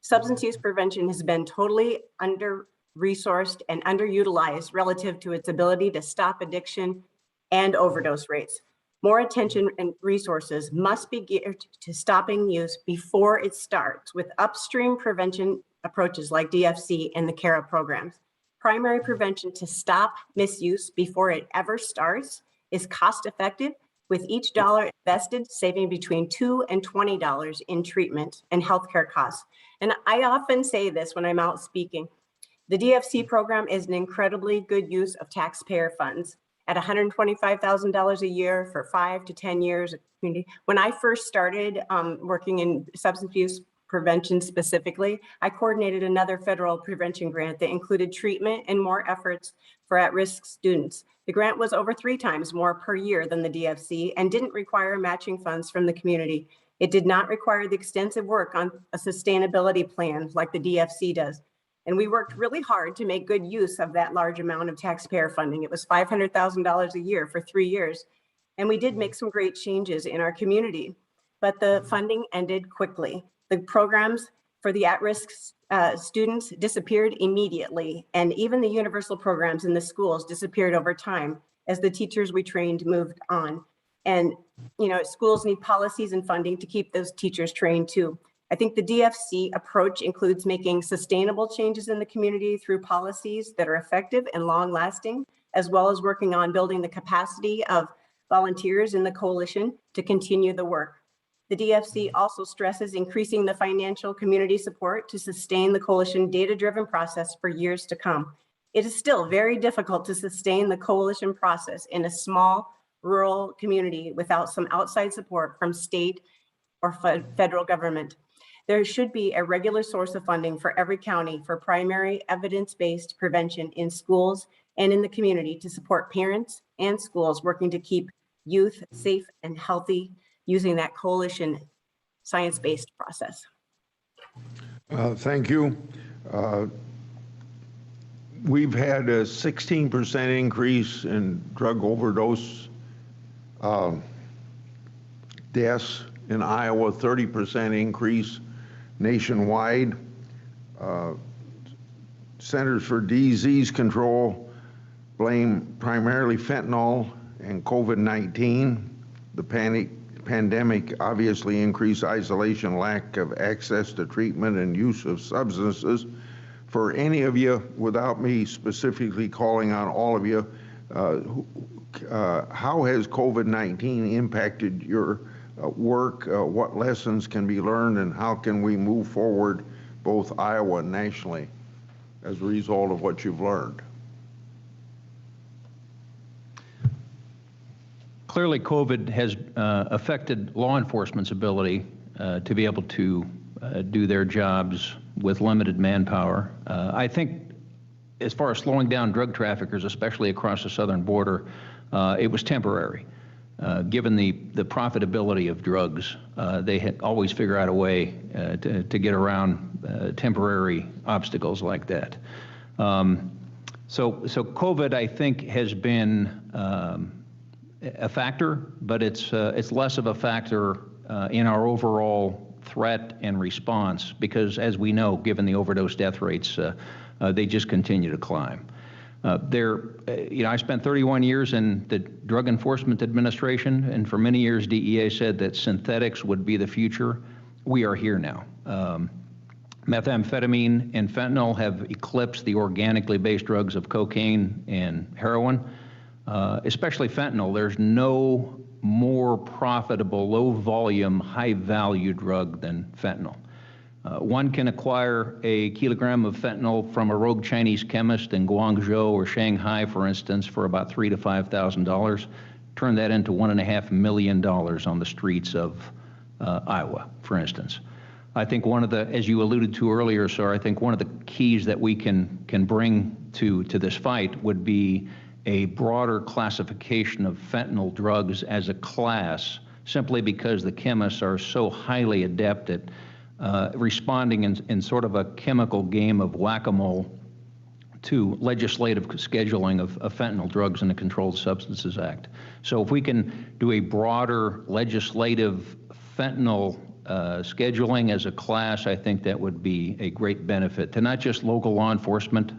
Substance use prevention has been totally under-resourced and underutilized relative to its ability to stop addiction and overdose rates. More attention and resources must be geared to stopping use before it starts with upstream prevention approaches like DFC and the CARA programs. Primary prevention to stop misuse before it ever starts is cost effective, with each dollar invested saving between $2 and $20 in treatment and healthcare costs. And I often say this when I'm out speaking, The DFC program is an incredibly good use of taxpayer funds. At $125,000 a year for 5 to 10 years. When I first started working in substance abuse prevention specifically, I coordinated another federal prevention grant that included treatment and more efforts for at-risk students. The grant was over 3 times more per year than the DFC and didn't require matching funds from the community. It did not require the extensive work on a sustainability plan like the DFC does. And we worked really hard to make good use of that large amount of taxpayer funding. It was $500,000 a year for 3 years. And we did make some great changes in our community, but the funding ended quickly. The programs for the at-risk students disappeared immediately. And even the universal programs in the schools disappeared over time as the teachers we trained moved on. And schools need policies and funding to keep those teachers trained too. I think the DFC approach includes making sustainable changes in the community through policies that are effective and long-lasting, as well as working on building the capacity of volunteers in the coalition to continue the work. The DFC also stresses increasing the financial community support to sustain the coalition data-driven process for years to come. It is still very difficult to sustain the coalition process in a small rural community without some outside support from state or federal government. There should be a regular source of funding for every county for primary evidence-based prevention in schools and in the community to support parents and schools working to keep youth safe and healthy using that coalition science-based process. Thank you. We've had a 16% increase in drug overdose deaths in Iowa, 30% increase nationwide. Centers for Disease Control blame primarily fentanyl and COVID-19. The pandemic obviously increased isolation, lack of access to treatment, and use of substances. For any of you, without me specifically calling on all of you, how has COVID-19 impacted your work? What lessons can be learned, and how can we move forward, both Iowa and nationally, as a result of what you've learned? Clearly, COVID has affected law enforcement's ability to be able to do their jobs with limited manpower. I think as far as slowing down drug traffickers, especially across the southern border, it was temporary. Given the profitability of drugs, they had always figure out a way to get around temporary obstacles like that. So COVID, I think, has been a factor, but it's less of a factor in our overall threat and response because, as we know, given the overdose death rates, they just continue to climb. I spent 31 years in the Drug Enforcement Administration, and for many years DEA said that synthetics would be the future. We are here now. Methamphetamine and fentanyl have eclipsed the organically based drugs of cocaine and heroin. Especially fentanyl, there's no more profitable, low-volume, high-value drug than fentanyl. One can acquire a kilogram of fentanyl from a rogue Chinese chemist in Guangzhou or Shanghai, for instance, for about $3,000 to $5,000. Turn that into $1.5 million on the streets of Iowa, for instance. I think one of the, as you alluded to earlier, sir, I think one of the keys that we can bring to this fight would be a broader classification of fentanyl drugs as a class, simply because the chemists are so highly adept at responding in sort of a chemical game of whack-a-mole to legislative scheduling of fentanyl drugs in the Controlled Substances Act. So if we can do a broader legislative fentanyl scheduling as a class, I think that would be a great benefit to not just local law enforcement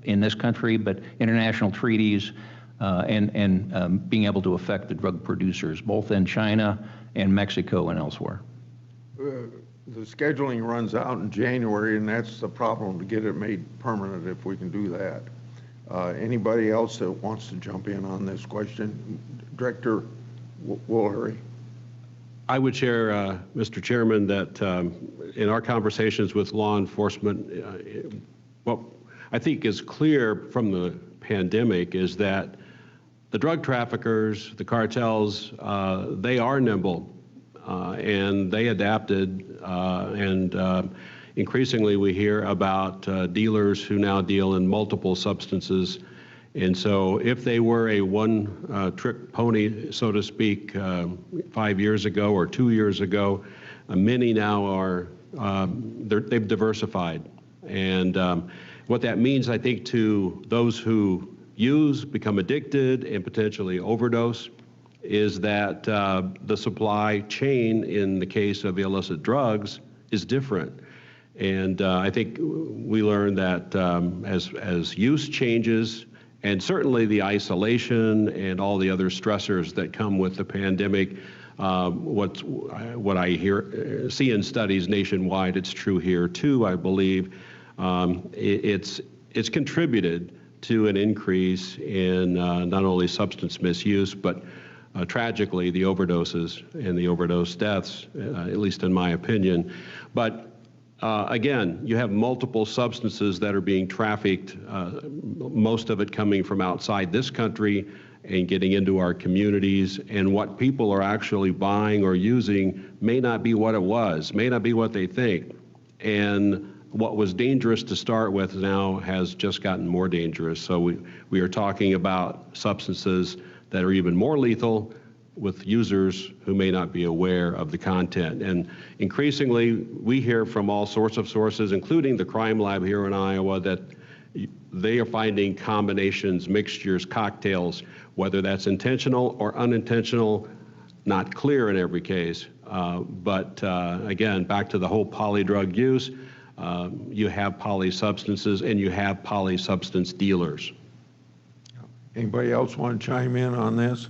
in this country, but international treaties and being able to affect the drug producers, both in China and Mexico and elsewhere. The scheduling runs out in January, and that's the problem, to get it made permanent if we can do that. Anybody else that wants to jump in on this question? Director Woolery. I would share, Mr. Chairman, that in our conversations with law enforcement, I think is clear from the pandemic is that the drug traffickers, the cartels, they are nimble and they adapted. Increasingly we hear about dealers who now deal in multiple substances. And so if they were a one-trick pony, so to speak, 5 years ago or 2 years ago, many now are, they've diversified. And what that means, I think, to those who use, become addicted, and potentially overdose, is that the supply chain in the case of illicit drugs is different. And I think we learned that as use changes, and certainly the isolation and all the other stressors that come with the pandemic, what I see in studies nationwide, it's true here too, I believe, it's contributed to an increase in not only substance misuse, but tragically the overdoses and the overdose deaths, at least in my opinion. But again, you have multiple substances that are being trafficked, most of it coming from outside this country and getting into our communities, and what people are actually buying or using may not be what it was, may not be what they think. And what was dangerous to start with now has just gotten more dangerous. So we are talking about substances that are even more lethal with users who may not be aware of the content. And increasingly, we hear from all sorts of sources, including the crime lab here in Iowa, that they are finding combinations, mixtures, cocktails, whether that's intentional or unintentional, not clear in every case. But again, back to the whole polydrug use, you have polysubstances and you have polysubstance dealers. Anybody else want to chime in on this?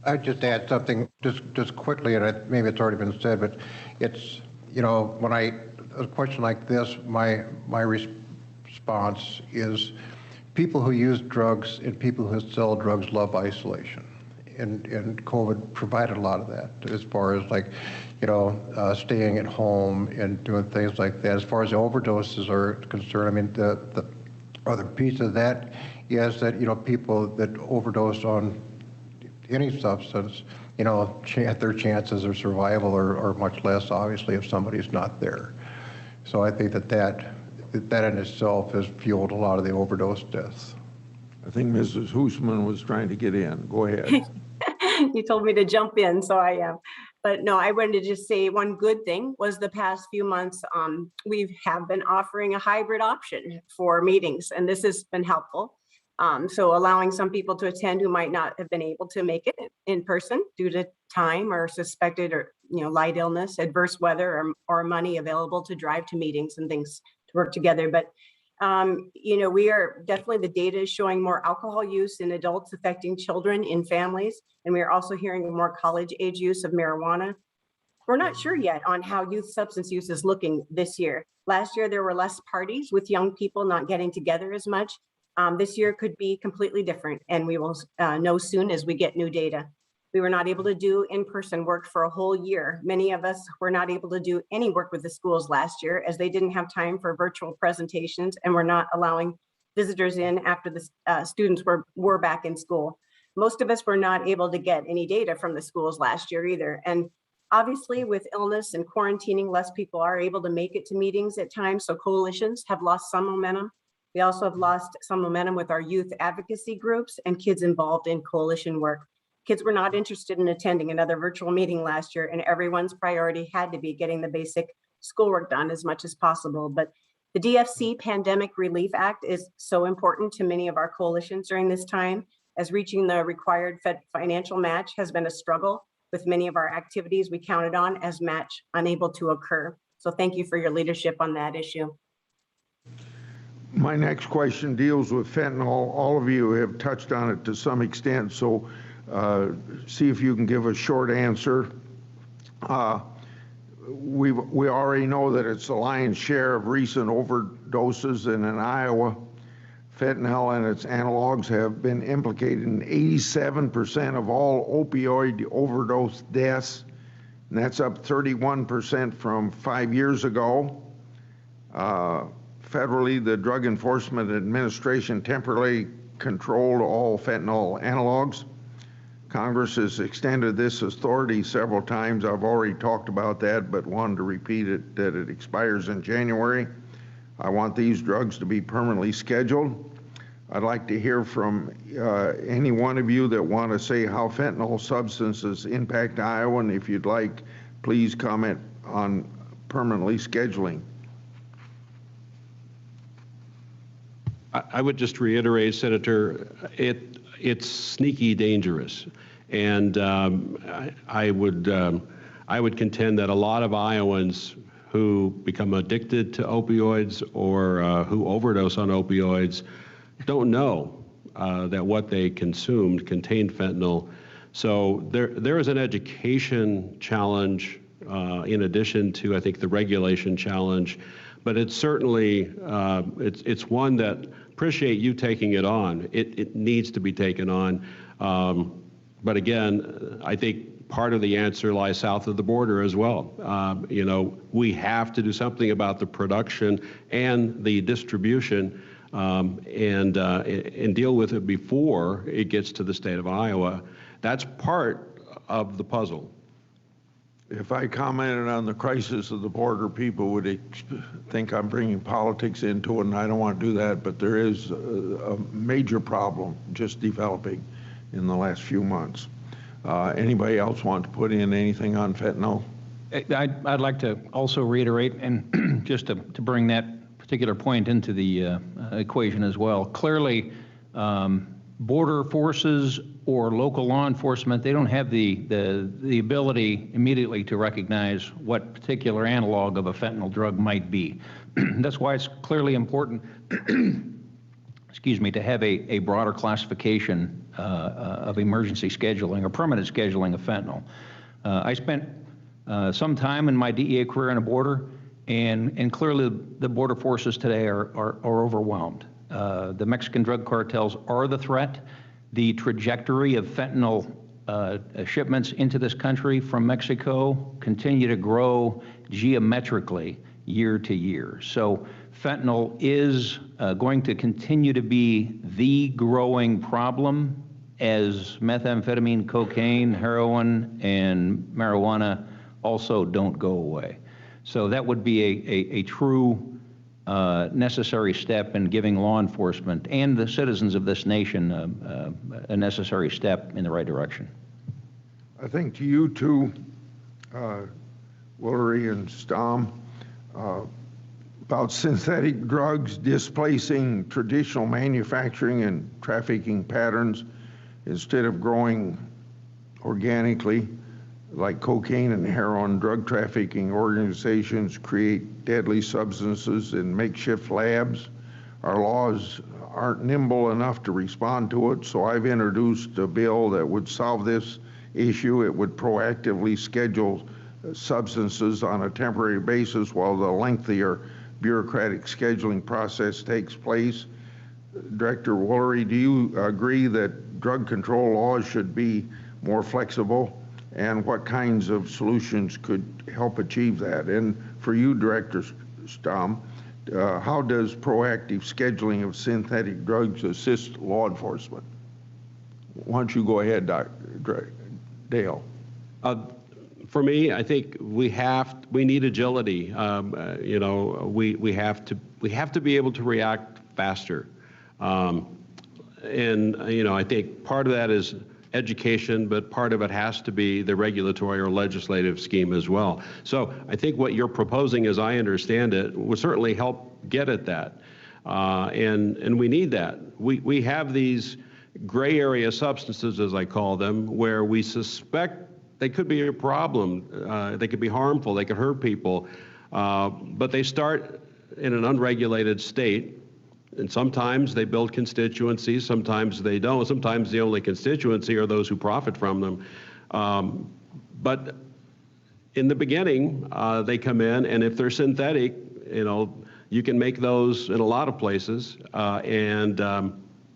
I'd just add something just quickly, and maybe it's already been said, but it's, when a question like this, my response is people who use drugs and people who sell drugs love isolation. And COVID provided a lot of that as far as staying at home and doing things like that. As far as the overdoses are concerned, I mean, the other piece of that is that, people that overdose on any substance, their chances of survival are much less, obviously, if somebody's not there. So I think that in itself has fueled a lot of the overdose deaths. I think Mrs. Hoosman was trying to get in. Go ahead. You told me to jump in, so I am. But no, I wanted to just say one good thing was the past few months, we have been offering a hybrid option for meetings, and this has been helpful. So allowing some people to attend who might not have been able to make it in person due to time or suspected or light illness, adverse weather, or money available to drive to meetings and things to work together. But we are definitely, the data is showing more alcohol use in adults affecting children in families, and we are also hearing more college age use of marijuana. We're not sure yet on how youth substance use is looking this year. Last year, there were less parties with young people not getting together as much. This year could be completely different, and we will know soon as we get new data. We were not able to do in-person work for a whole year. Many of us were not able to do any work with the schools last year as they didn't have time for virtual presentations and were not allowing visitors in after the students were back in school. Most of us were not able to get any data from the schools last year either. And obviously with illness and quarantining, less people are able to make it to meetings at times, so coalitions have lost some momentum. We also have lost some momentum with our youth advocacy groups and kids involved in coalition work. Kids were not interested in attending another virtual meeting last year, and everyone's priority had to be getting the basic schoolwork done as much as possible. But the DFC Pandemic Relief Act is so important to many of our coalitions during this time, as reaching the required financial match has been a struggle with many of our activities we counted on as match unable to occur. So thank you for your leadership on that issue. My next question deals with fentanyl. All of you have touched on it to some extent, so see if you can give a short answer. We already know that it's the lion's share of recent overdoses, and in Iowa, fentanyl and its analogs have been implicated in 87% of all opioid overdose deaths, and that's up 31% from 5 years ago. federally, the Drug Enforcement Administration temporarily controlled all fentanyl analogs. Congress has extended this authority several times. I've already talked about that, but wanted to repeat it, that it expires in January. I want these drugs to be permanently scheduled. I'd like to hear from any one of you that want to say how fentanyl substances impact Iowa, and if you'd like, please comment on permanently scheduling. I would just reiterate, Senator, it's sneaky dangerous. And I would contend that a lot of Iowans who become addicted to opioids or who overdose on opioids don't know that what they consumed contained fentanyl. So there is an education challenge in addition to, I think, the regulation challenge. But it's certainly, it's one that appreciate you taking it on. It needs to be taken on. But again, I think part of the answer lies south of the border as well. You know, we have to do something about the production and the distribution and deal with it before it gets to the state of Iowa. That's part of the puzzle. If I commented on the crisis of the border, people would think I'm bringing politics into it, and I don't want to do that, but there is a major problem just developing in the last few months. Anybody else want to put in anything on fentanyl? I'd like to also reiterate, and just to bring that particular point into the equation as well. Clearly, border forces or local law enforcement, they don't have the ability immediately to recognize what particular analog of a fentanyl drug might be. That's why it's clearly important, excuse me, to have a broader classification of emergency scheduling or permanent scheduling of fentanyl. I spent some time in my DEA career on a border, and clearly the border forces today are overwhelmed. The Mexican drug cartels are the threat. The trajectory of fentanyl shipments into this country from Mexico continue to grow geometrically year to year. So fentanyl is going to continue to be the growing problem as methamphetamine, cocaine, heroin, and marijuana also don't go away. So that would be a true necessary step in giving law enforcement and the citizens of this nation a necessary step in the right direction. I think to you too, Woolery and Strom, about synthetic drugs displacing traditional manufacturing and trafficking patterns instead of growing organically. Like cocaine and heroin, drug trafficking organizations create deadly substances in makeshift labs. Our laws aren't nimble enough to respond to it, so I've introduced a bill that would solve this issue. It would proactively schedule substances on a temporary basis while the lengthier bureaucratic scheduling process takes place. Director Woolery, do you agree that drug control laws should be more flexible? And what kinds of solutions could help achieve that? And for you, Director Strom, how does proactive scheduling of synthetic drugs assist law enforcement? Why don't you go ahead, Dale? For me, I think we need agility. You know, we have to be able to react faster. And you know, I think part of that is education, but part of it has to be the regulatory or legislative scheme as well. So I think what you're proposing, as I understand it, will certainly help get at that. And we need that. We have these gray area substances, as I call them, where we suspect they could be a problem. They could be harmful. They could hurt people. But they start in an unregulated state. And sometimes they build constituencies, sometimes they don't. Sometimes the only constituency are those who profit from them. But in the beginning, they come in, and if they're synthetic, you know, you can make those in a lot of places, and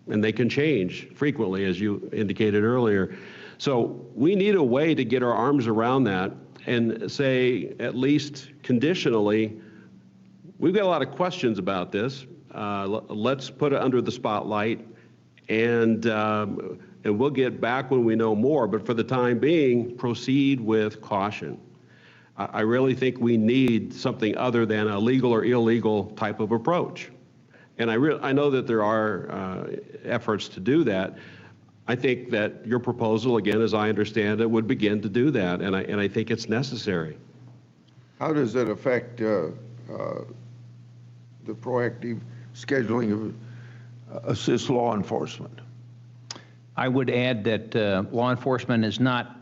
they can change frequently, as you indicated earlier. So we need a way to get our arms around that and say, at least conditionally, we've got a lot of questions about this. Let's put it under the spotlight, and we'll get back when we know more. But for the time being, proceed with caution. I really think we need something other than a legal or illegal type of approach. And I know that there are efforts to do that. I think that your proposal, again, as I understand it, would begin to do that, and I think it's necessary. How does it affect the proactive scheduling of assist law enforcement? I would add that law enforcement is not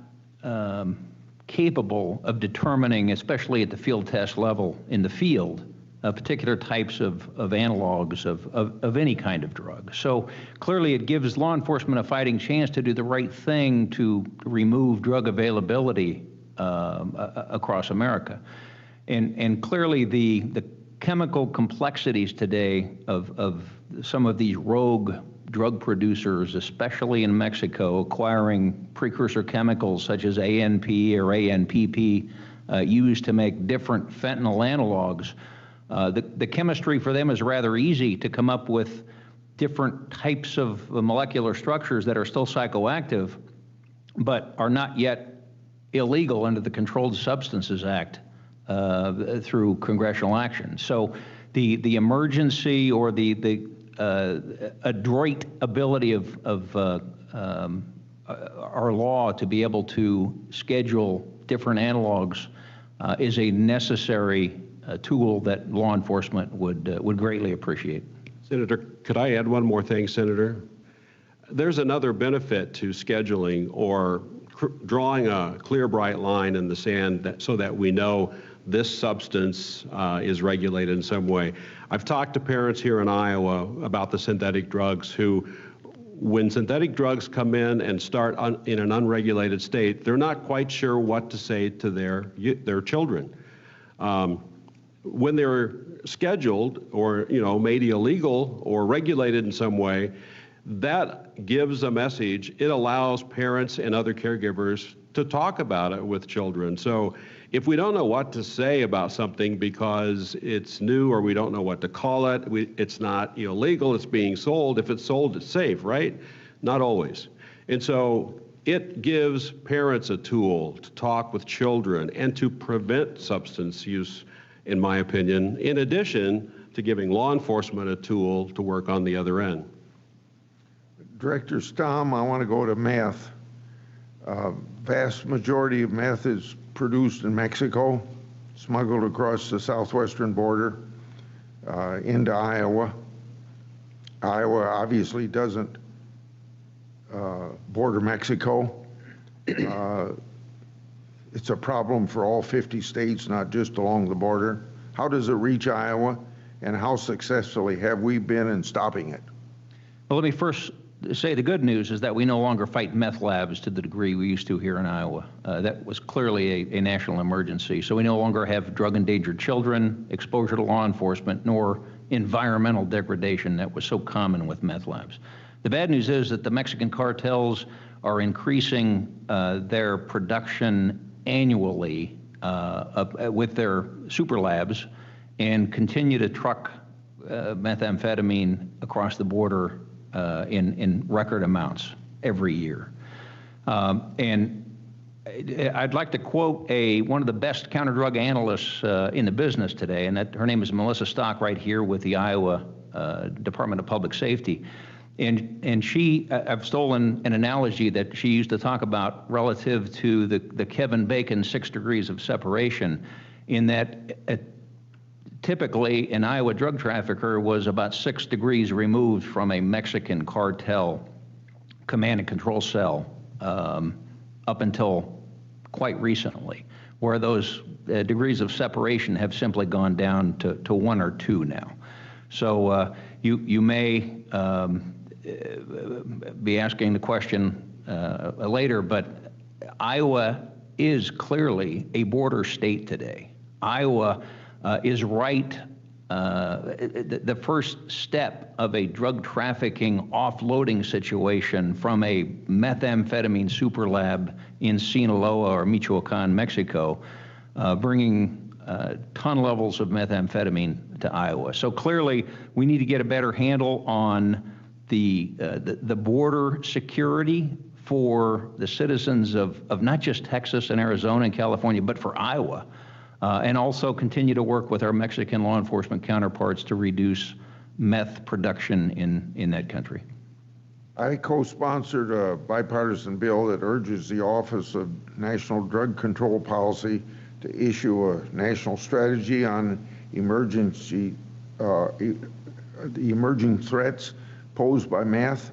capable of determining, especially at the field test level in the field, particular types of analogs of any kind of drug. So clearly it gives law enforcement a fighting chance to do the right thing to remove drug availability across America. And clearly the chemical complexities today of some of these rogue drug producers, especially in Mexico, acquiring precursor chemicals such as ANP or ANPP used to make different fentanyl analogs. The chemistry for them is rather easy to come up with different types of molecular structures that are still psychoactive, but are not yet illegal under the Controlled Substances Act through congressional action. So the emergency or the adroit ability of our law to be able to schedule different analogs is a necessary tool that law enforcement would greatly appreciate. Senator, could I add one more thing, Senator? There's another benefit to scheduling or drawing a clear, bright line in the sand so that we know this substance is regulated in some way. I've talked to parents here in Iowa about the synthetic drugs who, when synthetic drugs come in and start in an unregulated state, they're not quite sure what to say to their children. When they're scheduled or made illegal or regulated in some way, that gives a message. It allows parents and other caregivers to talk about it with children. So if we don't know what to say about something because it's new or we don't know what to call it, it's not illegal, it's being sold. If it's sold, it's safe, right? Not always. And so it gives parents a tool to talk with children and to prevent substance use, in my opinion, in addition to giving law enforcement a tool to work on the other end. Director Strom, I want to go to meth. Vast majority of meth is produced in Mexico, smuggled across the southwestern border into Iowa. Iowa obviously doesn't border Mexico. It's a problem for all 50 states, not just along the border. How does it reach Iowa, and how successfully have we been in stopping it? Well, let me first say the good news is that we no longer fight meth labs to the degree we used to here in Iowa. That was clearly a national emergency. So we no longer have drug-endangered children, exposure to law enforcement, nor environmental degradation that was so common with meth labs. The bad news is that the Mexican cartels are increasing their production annually with their super labs and continue to truck methamphetamine across the border in record amounts every year. And I'd like to quote one of the best counter-drug analysts in the business today, and her name is Melissa Stock, right here with the Iowa Department of Public Safety. And I've stolen an analogy that she used to talk about relative to the Kevin Bacon 6 degrees of separation, in that typically an Iowa drug trafficker was about 6 degrees removed from a Mexican cartel command and control cell up until quite recently, where those degrees of separation have simply gone down to 1 or 2 now. So you may be asking the question later, but Iowa is clearly a border state today. Iowa is right, the first step of a drug trafficking offloading situation from a methamphetamine super lab in Sinaloa or Michoacan, Mexico, bringing ton levels of methamphetamine to Iowa. So clearly, we need to get a better handle on the border security for the citizens of not just Texas and Arizona and California, but for Iowa, and also continue to work with our Mexican law enforcement counterparts to reduce meth production in that country. I co-sponsored a bipartisan bill that urges the Office of National Drug Control Policy to issue a national strategy on the emerging threats posed by meth.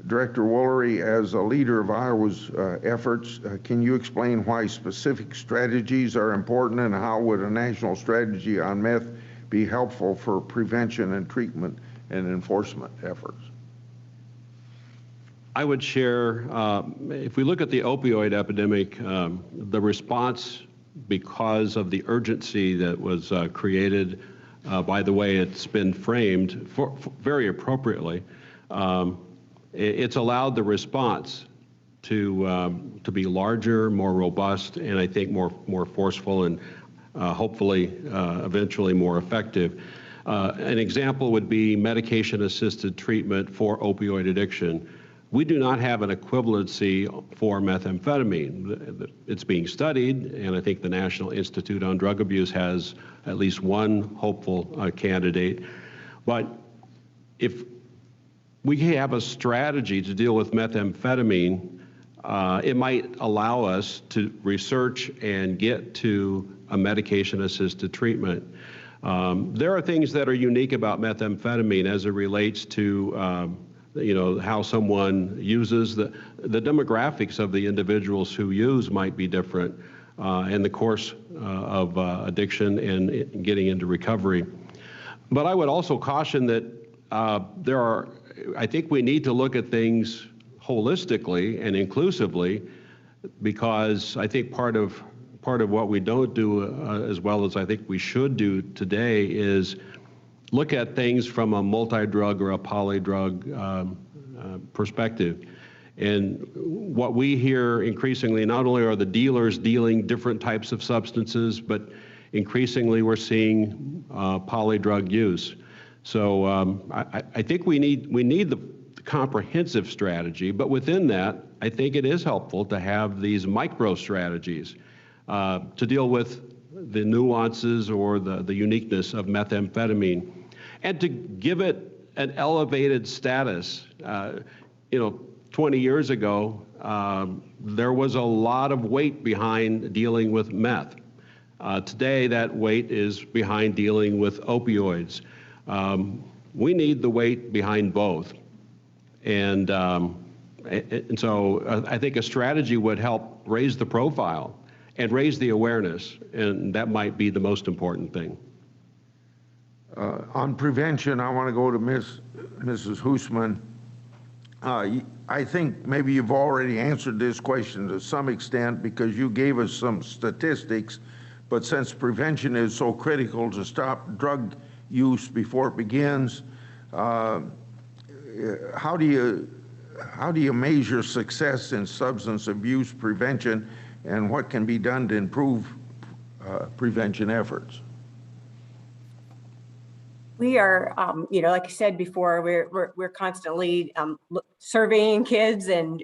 Director Woolery, as a leader of Iowa's efforts, can you explain why specific strategies are important, and how would a national strategy on meth be helpful for prevention and treatment and enforcement efforts? I would share, if we look at the opioid epidemic, the response, because of the urgency that was created by the way it's been framed for very appropriately, it's allowed the response to be larger, more robust, and I think more forceful, and hopefully eventually more effective. An example would be medication-assisted treatment for opioid addiction. We do not have an equivalency for methamphetamine. It's being studied, and I think the National Institute on Drug Abuse has at least one hopeful candidate. But if we have a strategy to deal with methamphetamine, it might allow us to research and get to a medication-assisted treatment. There are things that are unique about methamphetamine as it relates to how someone uses. The demographics of the individuals who use might be different, and the course of addiction and getting into recovery. But I would also caution that I think we need to look at things holistically and inclusively, because I think part of what we don't do as well as I think we should do today is look at things from a multi-drug or a polydrug perspective. And what we hear increasingly, not only are the dealers dealing different types of substances, but increasingly we're seeing polydrug use. So I think we need the comprehensive strategy, but within that, I think it is helpful to have these micro strategies to deal with the nuances or the uniqueness of methamphetamine, and to give it an elevated status. 20 years ago, there was a lot of weight behind dealing with meth. Today, that weight is behind dealing with opioids. We need the weight behind both. And so I think a strategy would help raise the profile and raise the awareness, and that might be the most important thing. On prevention, I want to go to Mrs. Hoosman. I think maybe you've already answered this question to some extent because you gave us some statistics, but since prevention is so critical to stop drug use before it begins, how do you measure success in substance abuse prevention, and what can be done to improve prevention efforts? We are, like I said before, we're constantly surveying kids and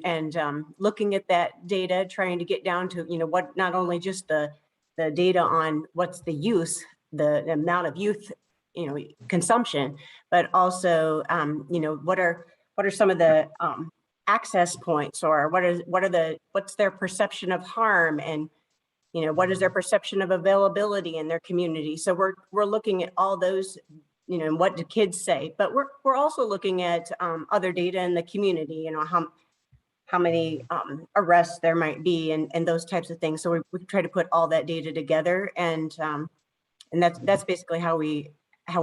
looking at that data, trying to get down to what, not only just the data on what's the use, the amount of youth consumption, but also what are some of the access points, or what's their perception of harm, and what is their perception of availability in their community. So we're looking at all those. What do kids say? But we're also looking at other data in the community, how many arrests there might be, and those types of things. So we try to put all that data together, and that's basically how we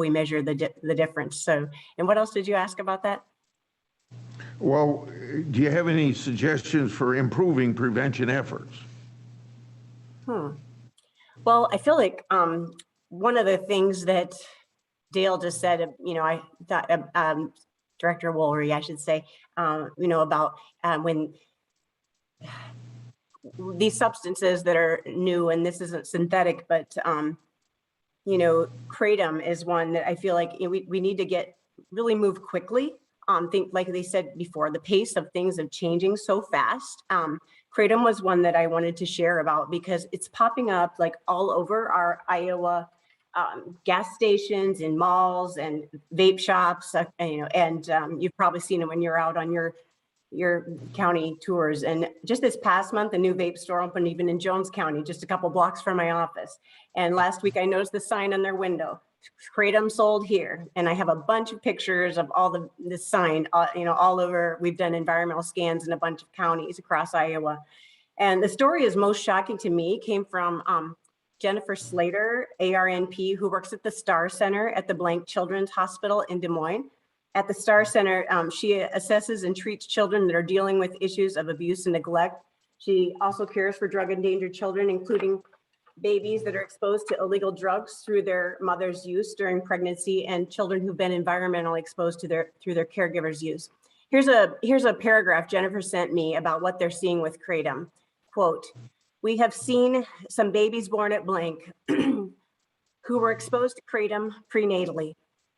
measure the difference. So, and what else did you ask about that? Well, do you have any suggestions for improving prevention efforts? Well, I feel like one of the things that Dale just said, I thought, Director Woolery, I should say, about when these substances that are new, and this isn't synthetic, but Kratom is one that I feel like we need to really move quickly. Think like they said before, the pace of things are changing so fast. Kratom was one that I wanted to share about because it's popping up like all over our Iowa gas stations and malls and vape shops, and you've probably seen it when you're out on your county tours. And just this past month, a new vape store opened even in Jones County, just a couple blocks from my office. And last week I noticed the sign on their window, Kratom sold here. And I have a bunch of pictures of all this sign, all over. We've done environmental scans in a bunch of counties across Iowa. And the story is most shocking to me came from Jennifer Slater, ARNP, who works at the Star Center at the Blank Children's Hospital in Des Moines. At the Star Center, she assesses and treats children that are dealing with issues of abuse and neglect. She also cares for drug-endangered children, including babies that are exposed to illegal drugs through their mother's use during pregnancy, and children who've been environmentally exposed through their caregivers' use. Here's a paragraph Jennifer sent me about what they're seeing with Kratom. Quote, "We have seen some babies born at blank who were exposed to Kratom prenatally.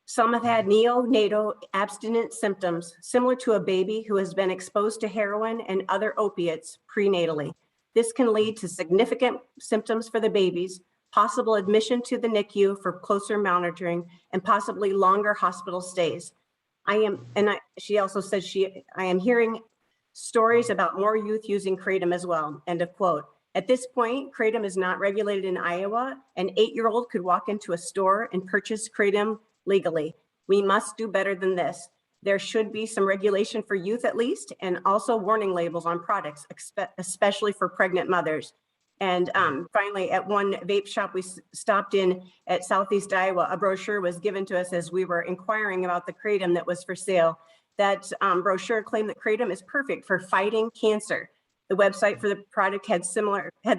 Some have had neonatal abstinent symptoms similar to a baby who has been exposed to heroin and other opiates prenatally. This can lead to significant symptoms for the babies, possible admission to the NICU for closer monitoring, and possibly longer hospital stays. She also says I am hearing stories about more youth using Kratom as well," end of quote. At this point, Kratom is not regulated in Iowa. An 8-year-old could walk into a store and purchase Kratom legally. We must do better than this. There should be some regulation for youth at least, and also warning labels on products, especially for pregnant mothers. And finally, at one vape shop we stopped in at Southeast Iowa, a brochure was given to us as we were inquiring about the Kratom that was for sale. That brochure claimed that Kratom is perfect for fighting cancer. The website for the product had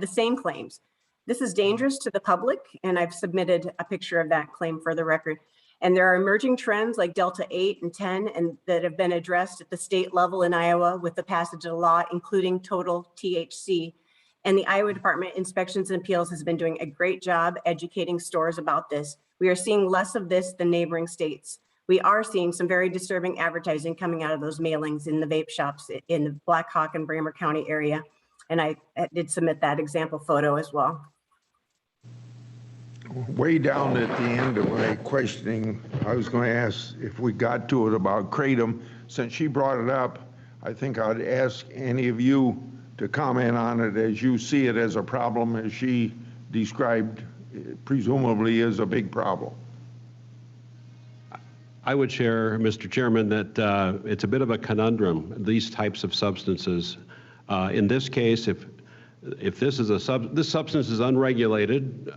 the same claims. This is dangerous to the public, and I've submitted a picture of that claim for the record. And there are emerging trends like Delta 8 and 10 and that have been addressed at the state level in Iowa with the passage of the law, including total THC. And the Iowa Department of Inspections and Appeals has been doing a great job educating stores about this. We are seeing less of this than neighboring states. We are seeing some very disturbing advertising coming out of those mailings in the vape shops in the Black Hawk and Bramer County area. And I did submit that example photo as well. Way down at the end of my questioning, I was going to ask if we got to it about Kratom. Since she brought it up, I think I'd ask any of you to comment on it as you see it as a problem, as she described, presumably is a big problem. I would share, Mr. Chairman, that it's a bit of a conundrum, these types of substances. In this case, if this substance is unregulated,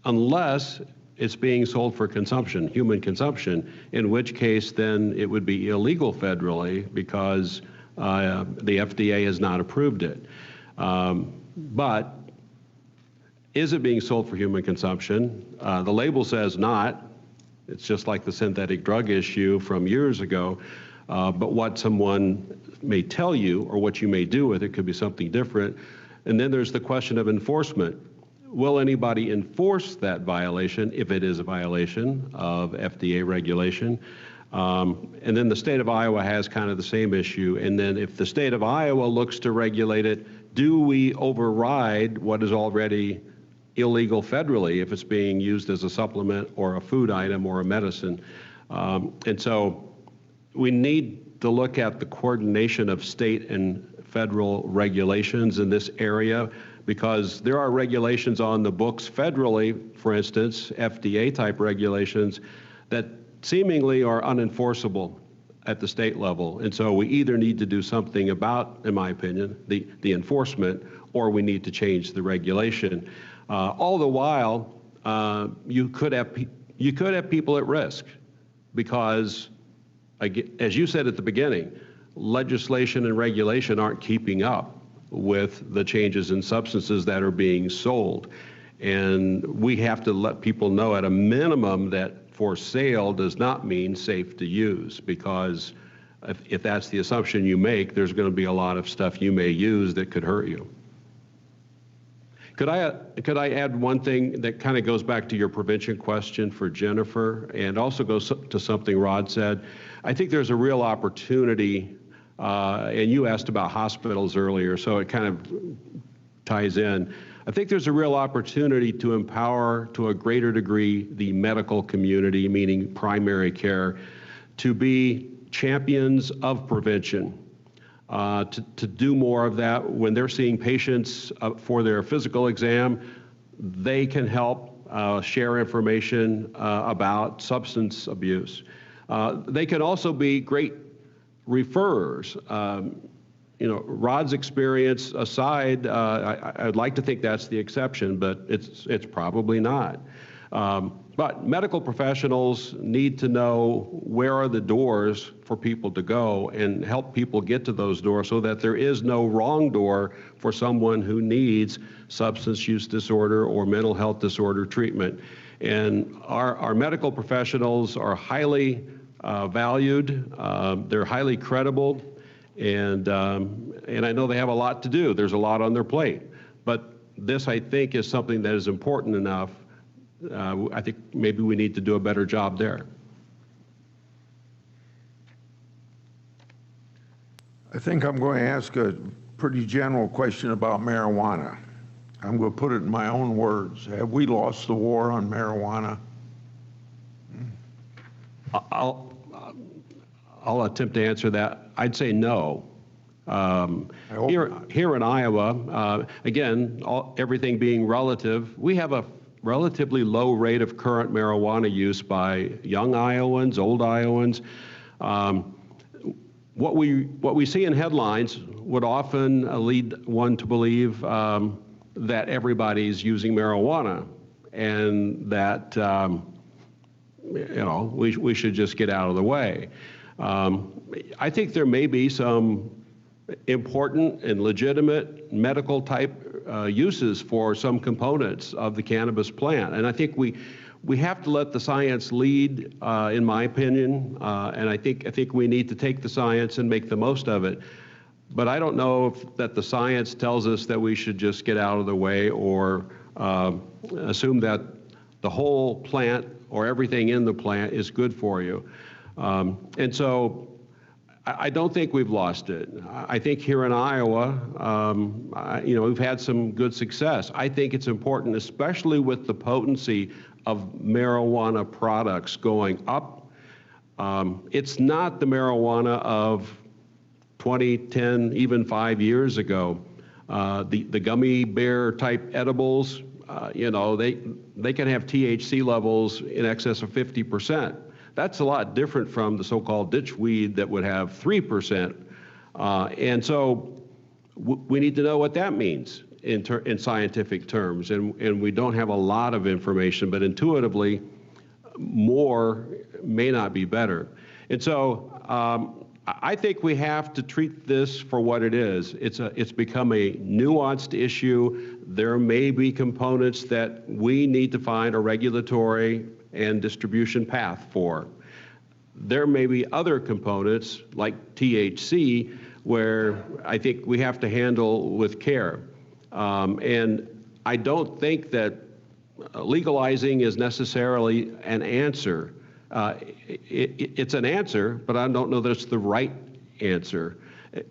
unless it's being sold for consumption, human consumption, in which case then it would be illegal federally because the FDA has not approved it. But is it being sold for human consumption? The label says not. It's just like the synthetic drug issue from years ago. But what someone may tell you or what you may do with it could be something different. And then there's the question of enforcement. Will anybody enforce that violation if it is a violation of FDA regulation? And then the state of Iowa has kind of the same issue. And then if the state of Iowa looks to regulate it, do we override what is already illegal federally if it's being used as a supplement or a food item or a medicine? And so we need to look at the coordination of state and federal regulations in this area, because there are regulations on the books federally, for instance, FDA type regulations that seemingly are unenforceable at the state level. And so we either need to do something about, in my opinion, the enforcement, or we need to change the regulation. All the while, you could have people at risk because, as you said at the beginning, legislation and regulation aren't keeping up with the changes in substances that are being sold. And we have to let people know at a minimum that for sale does not mean safe to use, because if that's the assumption you make, there's going to be a lot of stuff you may use that could hurt you. Could I add one thing that kind of goes back to your prevention question for Jennifer, and also goes to something Rod said? I think there's a real opportunity, and you asked about hospitals earlier, so it kind of ties in. I think there's a real opportunity to empower, to a greater degree, the medical community, meaning primary care, to be champions of prevention. To do more of that when they're seeing patients for their physical exam. They can help share information about substance abuse. They can also be great referrers. You know, Rod's experience aside, I'd like to think that's the exception, but it's probably not. But medical professionals need to know where are the doors for people to go and help people get to those doors so that there is no wrong door for someone who needs substance use disorder or mental health disorder treatment. And our medical professionals are highly valued, they're highly credible, and I know they have a lot to do. There's a lot on their plate. But this, I think, is something that is important enough. I think maybe we need to do a better job there. I think I'm going to ask a pretty general question about marijuana. I'm going to put it in my own words. Have we lost the war on marijuana? I'll attempt to answer that. I'd say no. Here in Iowa, again, everything being relative, we have a relatively low rate of current marijuana use by young Iowans, old Iowans. What we see in headlines would often lead one to believe that everybody's using marijuana, and that you know, we should just get out of the way. I think there may be some important and legitimate medical type uses for some components of the cannabis plant. And I think we have to let the science lead, in my opinion, and I think we need to take the science and make the most of it. But I don't know that the science tells us that we should just get out of the way or assume that the whole plant or everything in the plant is good for you. And so I don't think we've lost it. I think here in Iowa, you know, we've had some good success. I think it's important, especially with the potency of marijuana products going up. It's not the marijuana of 20, 10, even 5 years ago. The gummy bear type edibles, you know, they can have THC levels in excess of 50%. That's a lot different from the so-called ditch weed that would have 3%. And so we need to know what that means in scientific terms. And we don't have a lot of information, but intuitively, more may not be better. And so I think we have to treat this for what it is. It's become a nuanced issue. There may be components that we need to find a regulatory and distribution path for. There may be other components like THC where I think we have to handle with care. And I don't think that legalizing is necessarily an answer. It's an answer, but I don't know that it's the right answer,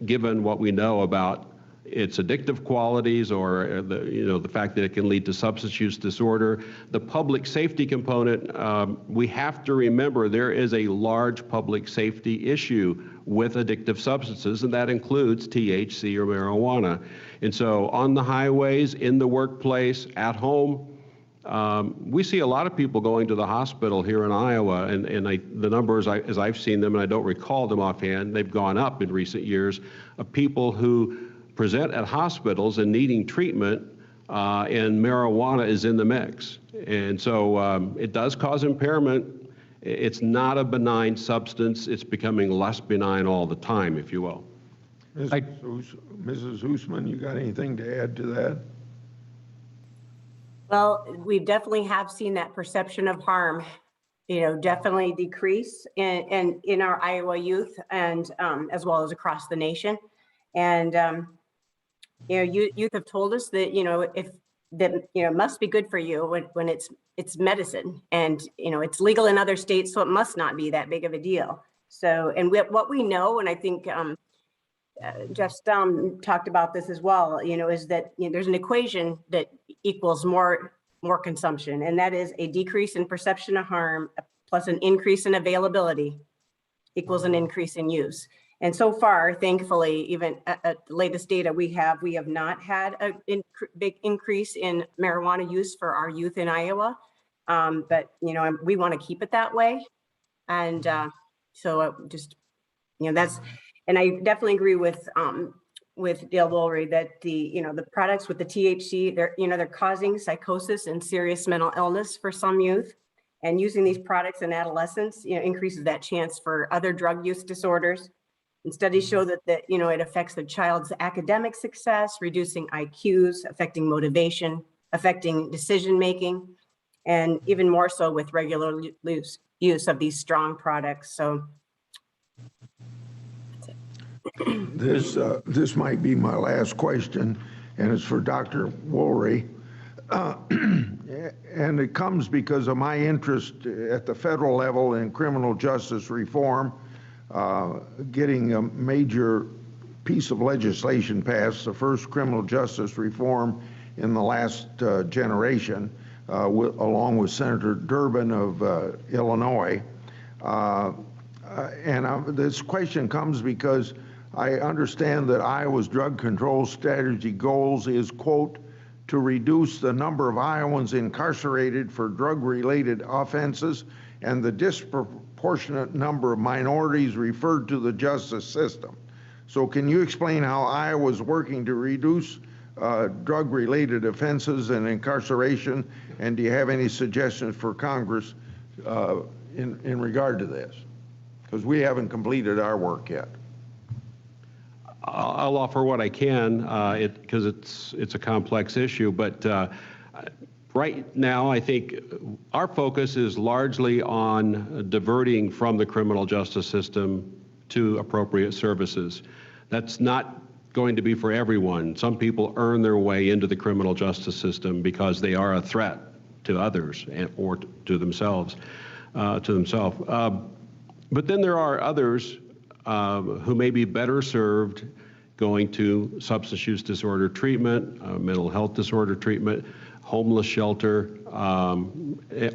given what we know about its addictive qualities or the fact that it can lead to substance use disorder. The public safety component, we have to remember there is a large public safety issue with addictive substances, and that includes THC or marijuana. And so on the highways, in the workplace, at home, we see a lot of people going to the hospital here in Iowa, and the numbers, as I've seen them, and I don't recall them offhand, they've gone up in recent years, of people who present at hospitals and needing treatment, and marijuana is in the mix. And so it does cause impairment. It's not a benign substance. It's becoming less benign all the time, if you will. Mrs. Hoosman, you got anything to add to that? Well, we definitely have seen that perception of harm, you know, definitely decrease in our Iowa youth, and as well as across the nation. And you know, youth have told us that, you know, if that, must be good for you when it's medicine, and, it's legal in other states, so it must not be that big of a deal. So, and what we know, and I think Jeff Strom talked about this as well, is that there's an equation that equals more consumption, and that is a decrease in perception of harm plus an increase in availability equals an increase in use. And so far, thankfully, even at the latest data we have not had a big increase in marijuana use for our youth in Iowa. But, we want to keep it that way. And so just, that's, and I definitely agree with Dale Woolery that the products with the THC, they're causing psychosis and serious mental illness for some youth. And using these products in adolescence, increases that chance for other drug use disorders. And studies show that it affects the child's academic success, reducing IQs, affecting motivation, affecting decision-making, and even more so with regular use of these strong products. So this might be my last question, and it's for Dr. Woolery. And it comes because of my interest at the federal level in criminal justice reform, getting a major piece of legislation passed, the first criminal justice reform in the last generation, along with Senator Durbin of Illinois. This question comes because I understand that Iowa's drug control strategy goals is, quote, to reduce the number of Iowans incarcerated for drug-related offenses and the disproportionate number of minorities referred to the justice system. So can you explain how Iowa is working to reduce drug-related offenses and incarceration, and do you have any suggestions for Congress in regard to this? Because we haven't completed our work yet. I'll offer what I can, because it's a complex issue, but right now I think our focus is largely on diverting from the criminal justice system to appropriate services. That's not going to be for everyone. Some people earn their way into the criminal justice system because they are a threat to others or to themselves. But then there are others who may be better served going to substance use disorder treatment, mental health disorder treatment, homeless shelter,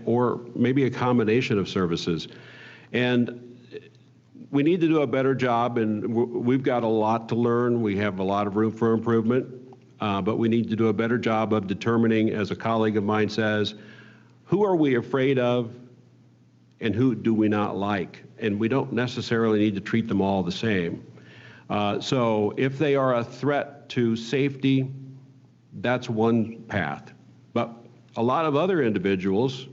or maybe a combination of services. And we need to do a better job, and we've got a lot to learn. We have a lot of room for improvement, but we need to do a better job of determining, as a colleague of mine says, who are we afraid of and who do we not like? And we don't necessarily need to treat them all the same. So if they are a threat to safety, that's one path. But a lot of other individuals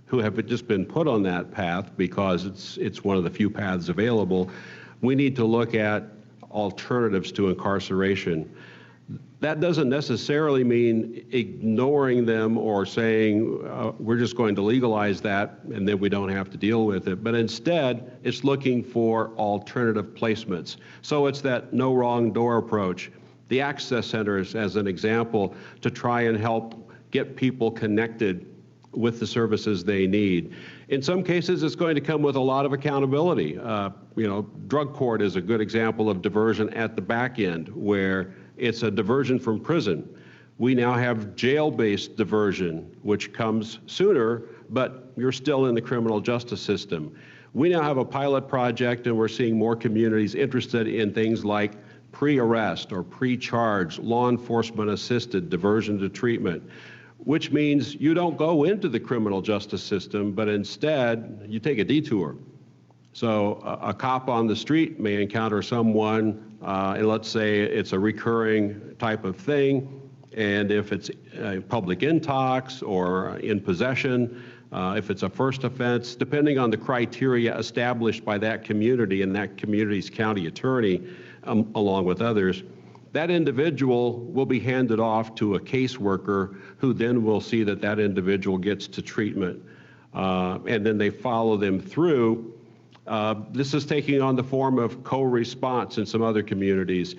who have just been put on that path because it's one of the few paths available, we need to look at alternatives to incarceration. That doesn't necessarily mean ignoring them or saying we're just going to legalize that and then we don't have to deal with it. But instead, it's looking for alternative placements. So it's that no wrong door approach. The access centers, as an example, to try and help get people connected with the services they need. In some cases, it's going to come with a lot of accountability. Drug court is a good example of diversion at the back end, where it's a diversion from prison. We now have jail-based diversion, which comes sooner, but you're still in the criminal justice system. We now have a pilot project, and we're seeing more communities interested in things like pre-arrest or pre-charge, law enforcement-assisted diversion to treatment, which means you don't go into the criminal justice system, but instead you take a detour. So a cop on the street may encounter someone, and let's say it's a recurring type of thing, and if it's public intox or in possession, if it's a first offense, depending on the criteria established by that community and that community's county attorney, along with others, that individual will be handed off to a caseworker who then will see that that individual gets to treatment, and then they follow them through. This is taking on the form of co-response in some other communities.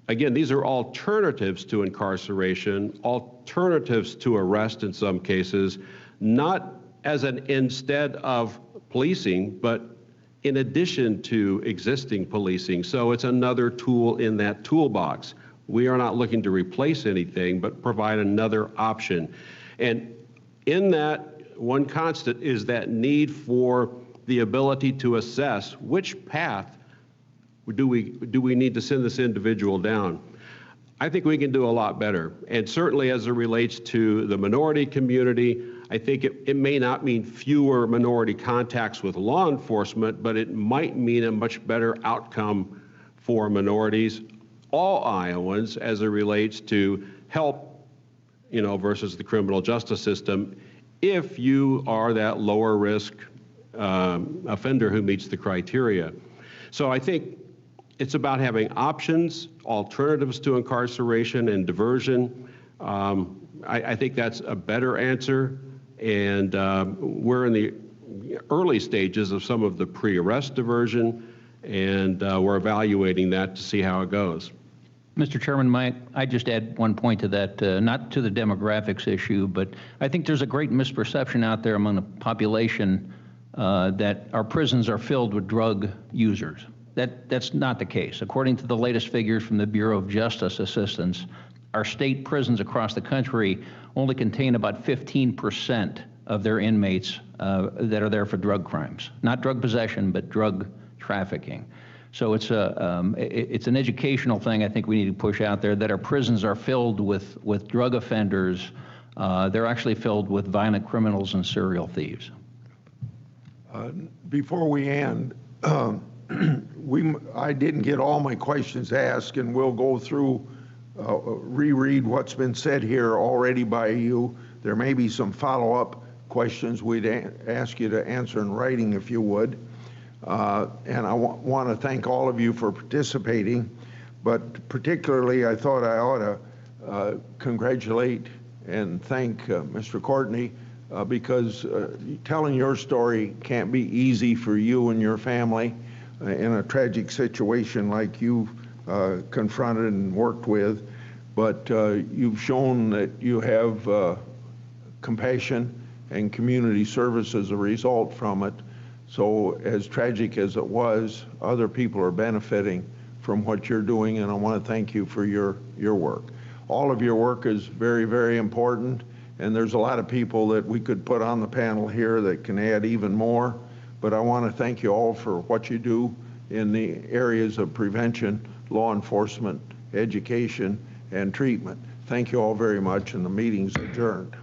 again, these are alternatives to incarceration, alternatives to arrest in some cases, not as an instead of policing, but in addition to existing policing. So it's another tool in that toolbox. We are not looking to replace anything, but provide another option. And in that, one constant is that need for the ability to assess which path do we need to send this individual down. I think we can do a lot better. And certainly as it relates to the minority community, I think it may not mean fewer minority contacts with law enforcement, but it might mean a much better outcome for minorities, all Iowans, as it relates to help, versus the criminal justice system, if you are that lower risk offender who meets the criteria. So I think it's about having options, alternatives to incarceration and diversion. I think that's a better answer. And we're in the early stages of some of the pre-arrest diversion, and we're evaluating that to see how it goes. Mr. Chairman, might I just add one point to that, not to the demographics issue, but I think there's a great misperception out there among the population that our prisons are filled with drug users. That's not the case. According to the latest figures from the Bureau of Justice Assistance, our state prisons across the country only contain about 15% of their inmates that are there for drug crimes. Not drug possession, but drug trafficking. So it's an educational thing I think we need to push out there, that our prisons are filled with drug offenders. They're actually filled with violent criminals and serial thieves. Before we end, I didn't get all my questions asked, and we'll go through, reread what's been said here already by you. There may be some follow-up questions we'd ask you to answer in writing if you would. And I want to thank all of you for participating, but particularly I thought I ought to congratulate and thank Mr. Courtney because telling your story can't be easy for you and your family in a tragic situation like you've confronted and worked with, but you've shown that you have compassion and community service as a result from it. So as tragic as it was, other people are benefiting from what you're doing, and I want to thank you for your work. All of your work is very, very important, and there's a lot of people that we could put on the panel here that can add even more, but I want to thank you all for what you do in the areas of prevention, law enforcement, education, and treatment. Thank you all very much, and the meeting's adjourned.